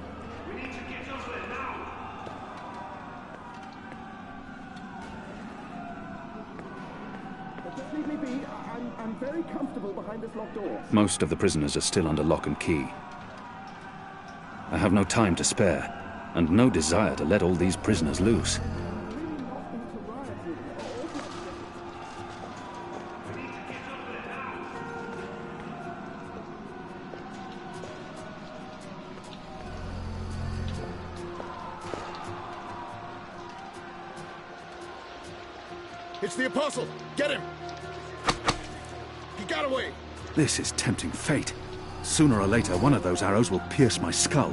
Just leave me be. I'm very comfortable behind this locked door. Most of the prisoners are still under lock and key. I have no time to spare, and no desire to let all these prisoners loose. It's the Apostle! Get him! He got away! This is tempting fate. Sooner or later, one of those arrows will pierce my skull.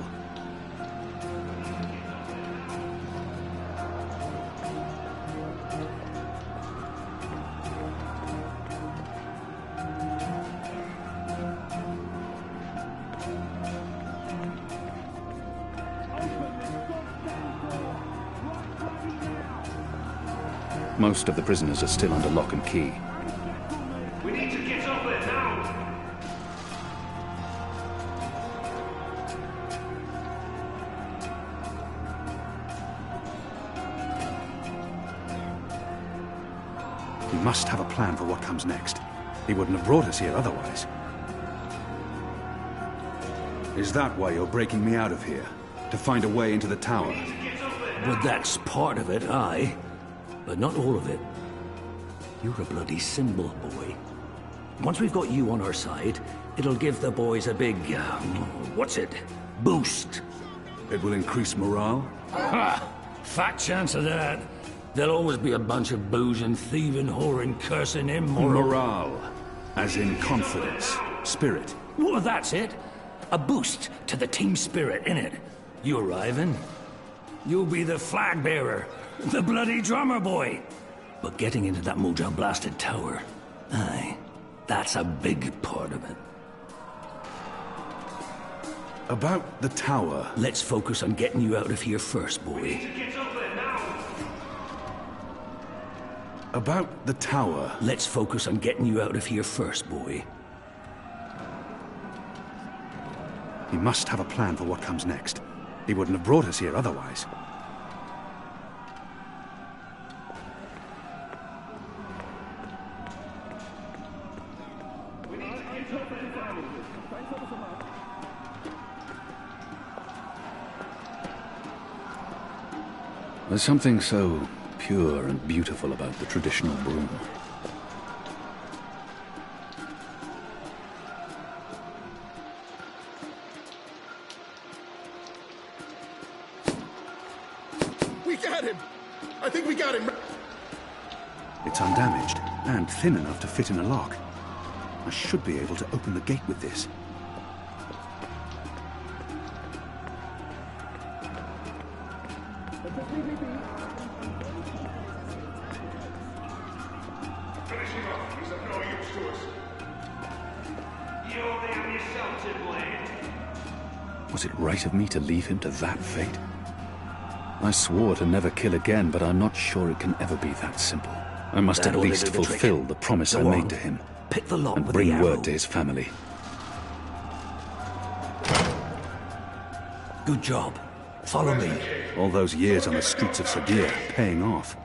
Most of the prisoners are still under lock and key. We need to get up there now! We must have a plan for what comes next. He wouldn't have brought us here otherwise. Is that why you're breaking me out of here? To find a way into the tower? Well, that's part of it, aye. But not all of it. You're a bloody symbol, boy. Once we've got you on our side, it'll give the boys a big, what's it? Boost. It will increase morale? Ha! Fat chance of that. There'll always be a bunch of boozing, thieving, whoring, cursing, immoral... Morale. As in confidence. Spirit. Well, that's it. A boost to the team spirit, innit? You arriving? You'll be the flag bearer. The bloody drummer boy! But getting into that mojo-blasted tower, aye, that's a big part of it. About the tower... Let's focus on getting you out of here first, boy. About the tower... Let's focus on getting you out of here first, boy. He must have a plan for what comes next. He wouldn't have brought us here otherwise. There's something so pure and beautiful about the traditional broom. We got him! I think we got him! It's undamaged, and thin enough to fit in a lock. I should be able to open the gate with this. Finishing off, he's of no use to us. You're damn yourself, Timblade. Was it right of me to leave him to that fate? I swore to never kill again, but I'm not sure it can ever be that simple. I must at least fulfill the promise I made to him. Pick the lock and with bring the arrow. word to his family. Good job. Follow me. All those years on the streets of Sagir, paying off.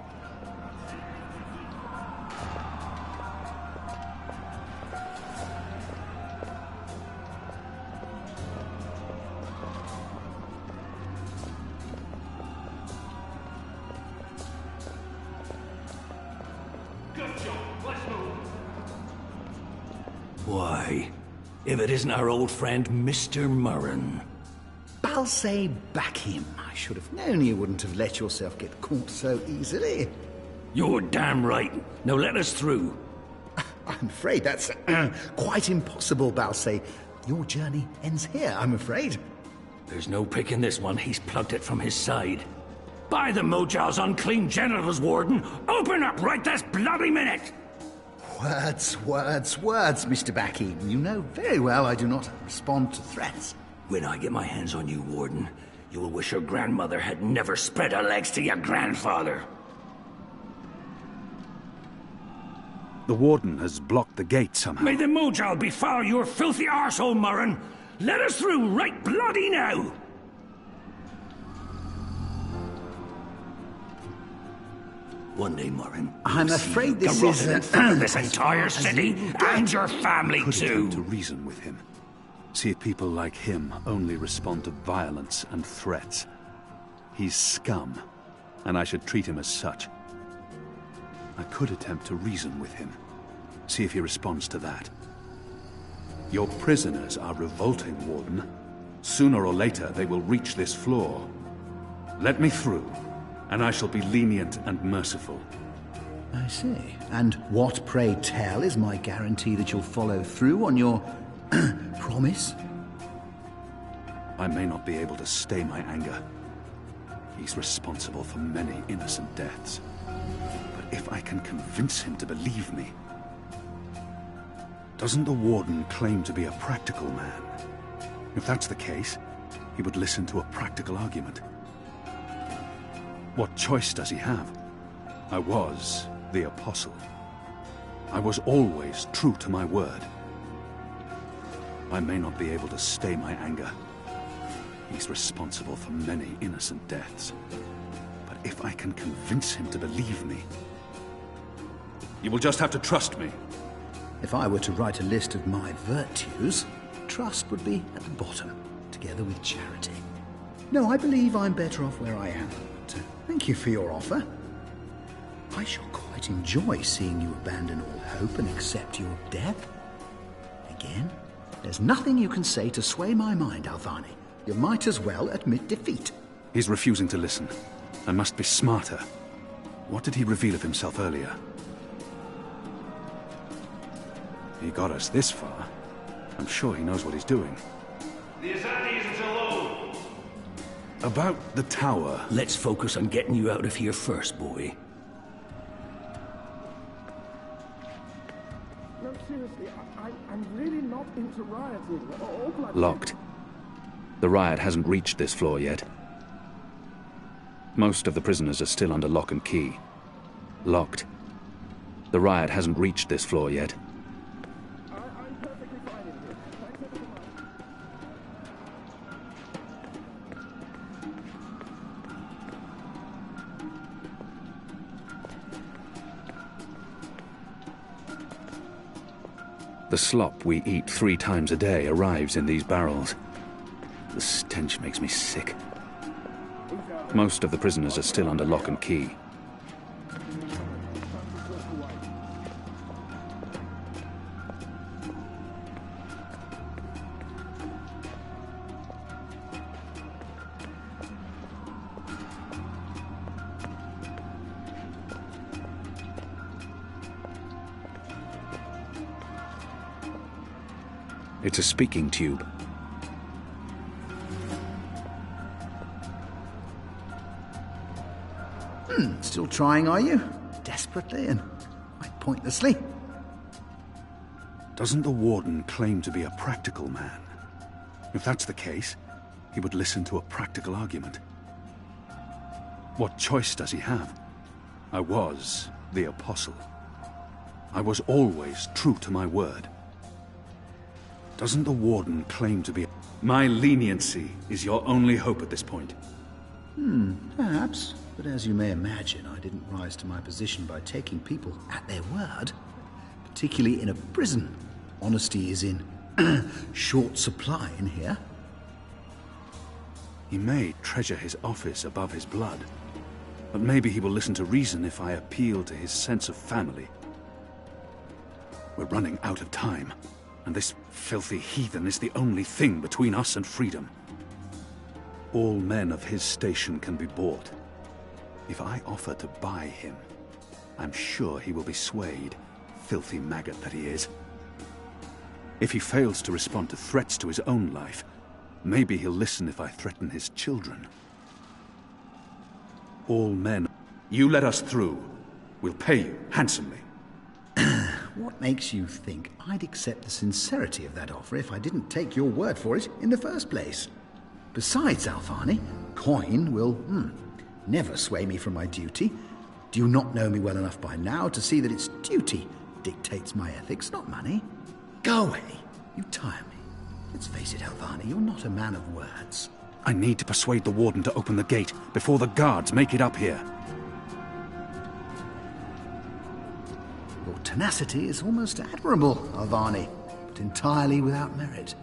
Why? If it isn't our old friend, Mr. Murren. Balse back him. I should have known you wouldn't have let yourself get caught so easily. You're damn right. Now let us through. I'm afraid that's quite impossible, Balse. Your journey ends here, I'm afraid. There's no picking this one. He's plucked it from his side. By the Mojal's unclean genitals, Warden! Open up right this bloody minute! Words, Mr. Backey. You know very well I do not respond to threats. When I get my hands on you, Warden, you will wish your grandmother had never spread her legs to your grandfather. The Warden has blocked the gate somehow. May the Mojal befoul your filthy arsehole, Murren! Let us through right bloody now! One day, Murren. I'm afraid this is this entire city and your family Could too. attempt to reason with him. See if people like him only respond to violence and threats. He's scum, and I should treat him as such. I could attempt to reason with him. See if he responds to that. Your prisoners are revolting, Warden. Sooner or later, they will reach this floor. Let me through, and I shall be lenient and merciful. I see. And what, pray tell, is my guarantee that you'll follow through on your promise? I may not be able to stay my anger. He's responsible for many innocent deaths. But if I can convince him to believe me... Doesn't the Warden claim to be a practical man? If that's the case, he would listen to a practical argument. What choice does he have? I was the Apostle. I was always true to my word. I may not be able to stay my anger. He's responsible for many innocent deaths. But if I can convince him to believe me... You will just have to trust me. If I were to write a list of my virtues, trust would be at the bottom, together with charity. No, I believe I'm better off where I am. But thank you for your offer. I shall quite enjoy seeing you abandon all hope and accept your death. Again, there's nothing you can say to sway my mind, Alvani. You might as well admit defeat. He's refusing to listen. I must be smarter. What did he reveal of himself earlier? He got us this far. I'm sure he knows what he's doing. The Azadi isn't alone! About the tower... Let's focus on getting you out of here first, boy. No, seriously, I'm really not into rioting. Locked. The riot hasn't reached this floor yet. Most of the prisoners are still under lock and key. Locked. The riot hasn't reached this floor yet. I'm perfectly fine in here. Thanks ever so much. The slop we eat 3 times a day arrives in these barrels. The stench makes me sick. Most of the prisoners are still under lock and key. It's a speaking tube. Still trying, are you? Desperately and quite pointlessly. Doesn't the Warden claim to be a practical man? If that's the case, he would listen to a practical argument. What choice does he have? I was the Apostle. I was always true to my word. Doesn't the Warden claim to be... My leniency is your only hope at this point. Perhaps. But as you may imagine, I didn't rise to my position by taking people at their word. Particularly in a prison. Honesty is in short supply in here. He may treasure his office above his blood. But maybe he will listen to reason if I appeal to his sense of family. We're running out of time. And this filthy heathen is the only thing between us and freedom. All men of his station can be bought. If I offer to buy him, I'm sure he will be swayed, filthy maggot that he is. If he fails to respond to threats to his own life, maybe he'll listen if I threaten his children. All men, you let us through. We'll pay you handsomely. What makes you think I'd accept the sincerity of that offer if I didn't take your word for it in the first place? Besides, Alvani, coin will never sway me from my duty. Do you not know me well enough by now to see that it's duty dictates my ethics, not money? Go away. You tire me. Let's face it, Alvani, you're not a man of words. I need to persuade the warden to open the gate before the guards make it up here. Your tenacity is almost admirable, Alvani, but entirely without merit.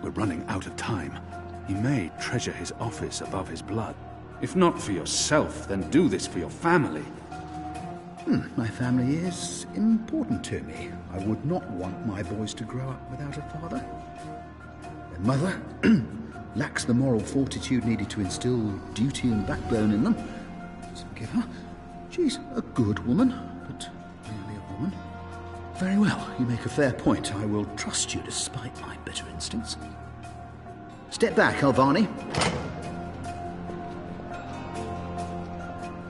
We're running out of time. He may treasure his office above his blood. If not for yourself, then do this for your family. My family is important to me. I would not want my boys to grow up without a father. Their mother lacks the moral fortitude needed to instill duty and backbone in them. So forgive her. She's a good woman, but merely a woman. Very well, you make a fair point. I will trust you despite my bitter instincts. Step back, Alvani.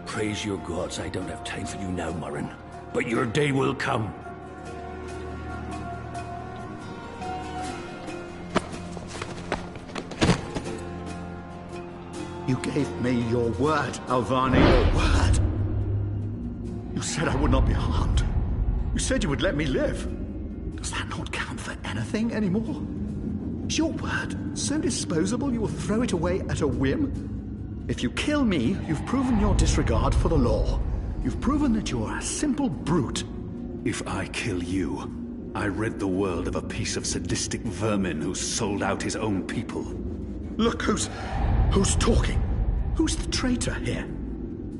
Praise your gods, I don't have time for you now, Murren. But your day will come. You gave me your word, Alvani, your word. You said I would not be harmed. You said you would let me live. Does that not count for anything anymore? Is your word so disposable you will throw it away at a whim? If you kill me, you've proven your disregard for the law. You've proven that you're a simple brute. If I kill you, I rid the world of a piece of sadistic vermin who sold out his own people. Look who's talking. Who's the traitor here?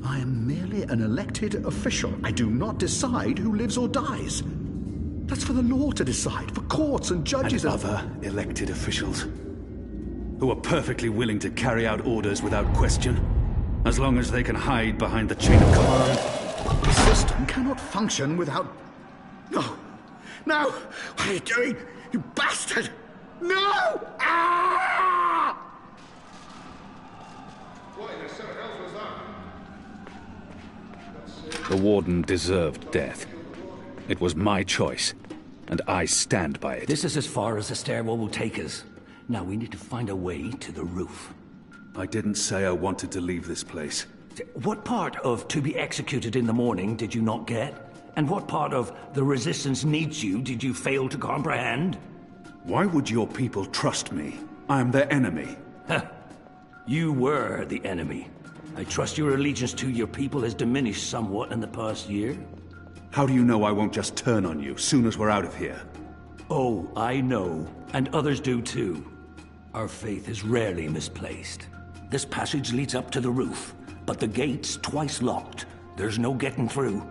I am merely an elected official. I do not decide who lives or dies. That's for the law to decide, for courts and judges and other elected officials who are perfectly willing to carry out orders without question, as long as they can hide behind the chain of command. The system cannot function without... No! No! What are you doing? You bastard! No! Ah! What in the seven hells was that? The warden deserved death. It was my choice, and I stand by it. This is as far as the stairwell will take us. Now we need to find a way to the roof. I didn't say I wanted to leave this place. What part of to be executed in the morning did you not get? And what part of the resistance needs you did you fail to comprehend? Why would your people trust me? I am their enemy. You were the enemy. I trust your allegiance to your people has diminished somewhat in the past year. How do you know I won't just turn on you soon as we're out of here? Oh, I know. And others do too. Our faith is rarely misplaced. This passage leads up to the roof, but the gate's twice locked. There's no getting through.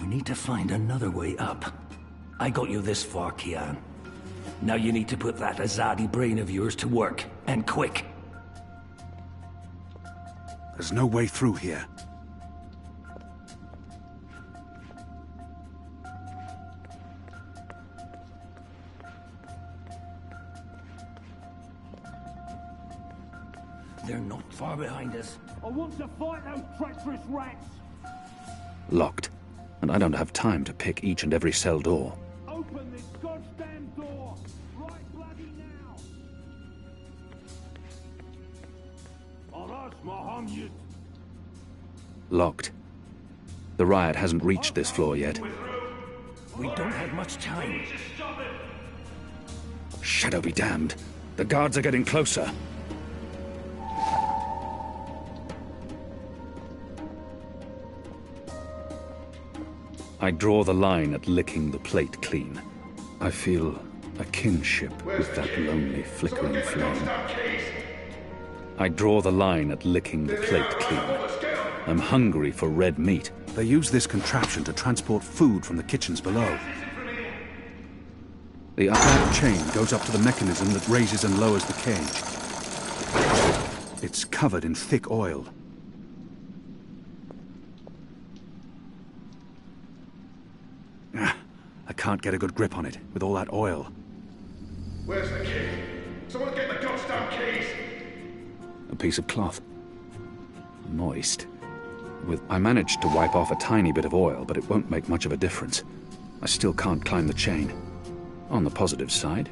We need to find another way up. I got you this far, Kian. Now you need to put that Azadi brain of yours to work, and quick. There's no way through here. They're not far behind us. I want to fight those treacherous rats! Locked. And I don't have time to pick each and every cell door. Open this goddamn door! Right bloody now! Aras Mohammed! Locked. The riot hasn't reached this floor yet. We don't have much time. Shadow be damned. The guards are getting closer. I draw the line at licking the plate clean. I feel a kinship with that lonely, flickering flame. I draw the line at licking the plate clean. I'm hungry for red meat. They use this contraption to transport food from the kitchens below. The that chain goes up to the mechanism that raises and lowers the cage. It's covered in thick oil. I can't get a good grip on it with all that oil. Where's the key? Someone get the goddamn keys! A piece of cloth. Moist. I managed to wipe off a tiny bit of oil, but it won't make much of a difference. I still can't climb the chain. On the positive side,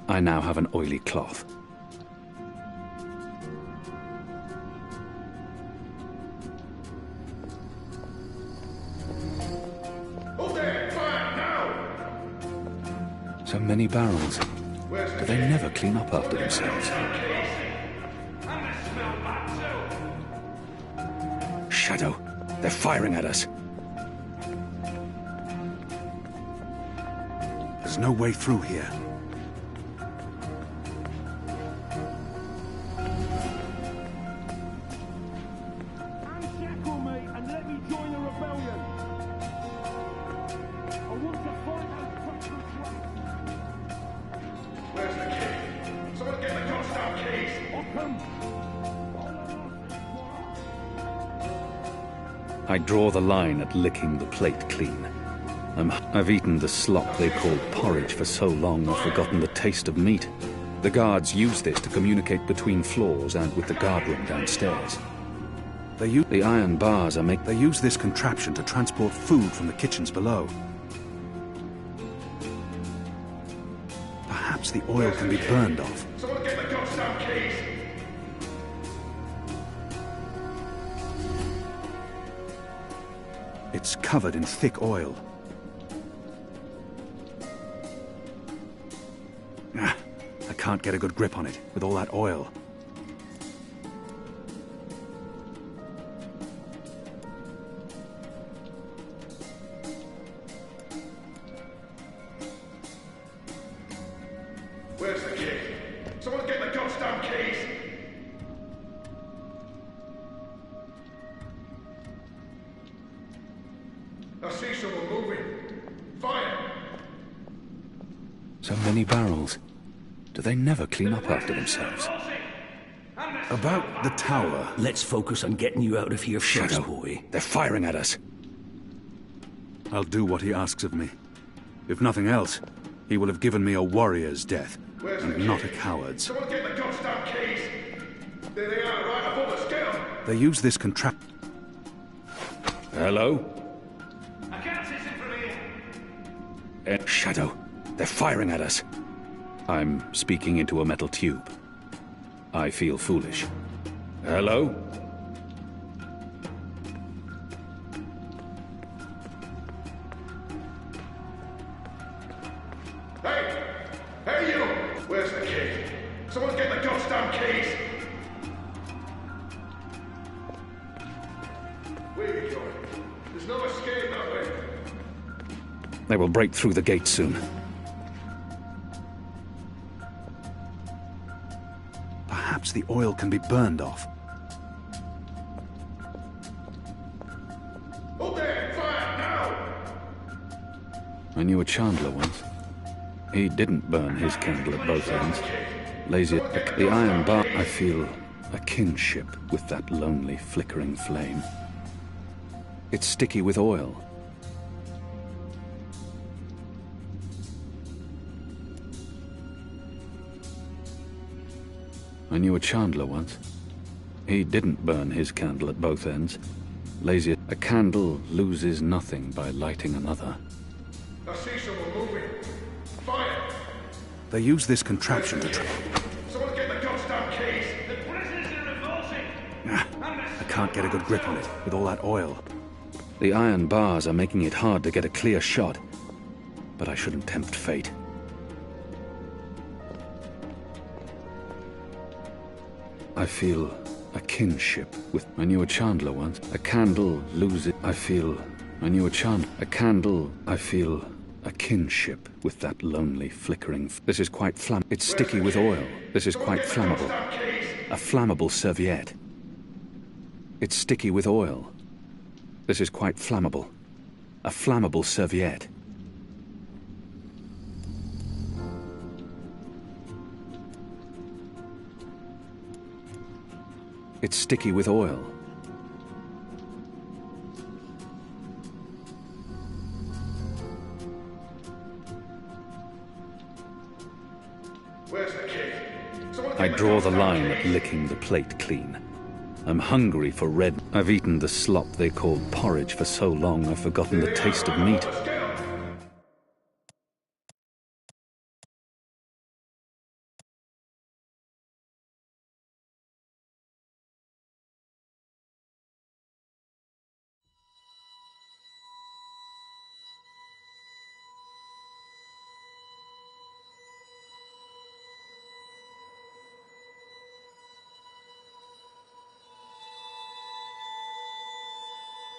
I now have an oily cloth. Hold there! Fire! Now! So many barrels. Do they never clean up after themselves? Shadow, they're firing at us. There's no way through here. Unshackle me and let me join the rebellion. I want to fight those treacherous rats. Where's the key? Someone get the goddamn keys! I draw the line at licking the plate clean. I've eaten the slop they call porridge for so long I've forgotten the taste of meat. The guards use this to communicate between floors and with the guardroom downstairs. They use the iron bars they use this contraption to transport food from the kitchens below. Perhaps the oil can be burned off. Someone get the goddamn keys! It's covered in thick oil. I can't get a good grip on it with all that oil. Where's the key? Someone get the goddamn keys! I see someone moving. Fire! So many barrels. Do they never clean up after themselves? About the tower. Let's focus on getting you out of here first, Shadow, boy. they're firing at us. I'll do what he asks of me. If nothing else, he will have given me a warrior's death, and not a coward's. Someone get the goddamn keys! There they are, right above us. Get them! They use this Hello? I can't see it from here. Shadow, they're firing at us. I'm speaking into a metal tube. I feel foolish. Hello? Hey! Hey, you! Where's the key? Someone get the goddamn keys! Where are you going? There's no escape that way. They will break through the gate soon. Perhaps the oil can be burned off. Hold there! Fire! Now! I knew a chandler once. He didn't burn his candle at both ends. Lazy at the iron bar. I feel a kinship with that lonely, flickering flame. It's sticky with oil. I knew a chandler once. He didn't burn his candle at both ends. Lazy. A candle loses nothing by lighting another. I see someone moving. Fire! They use this contraption to Someone get the goddamn keys! The prisoners are revolting. I can't get a good grip on it with all that oil. The iron bars are making it hard to get a clear shot, but I shouldn't tempt fate. I feel a kinship with. I knew a chandler once. A candle loses. I feel. I knew a chandler. A candle. I feel a kinship with that lonely, flickering. This is quite It's sticky with oil. This is quite flammable. A flammable serviette. It's sticky with oil. This is quite flammable. A flammable serviette. It's sticky with oil. Where's the cake? I draw the line at licking the plate clean. I'm hungry for red. I've eaten the slop they called porridge for so long I've forgotten the taste of meat.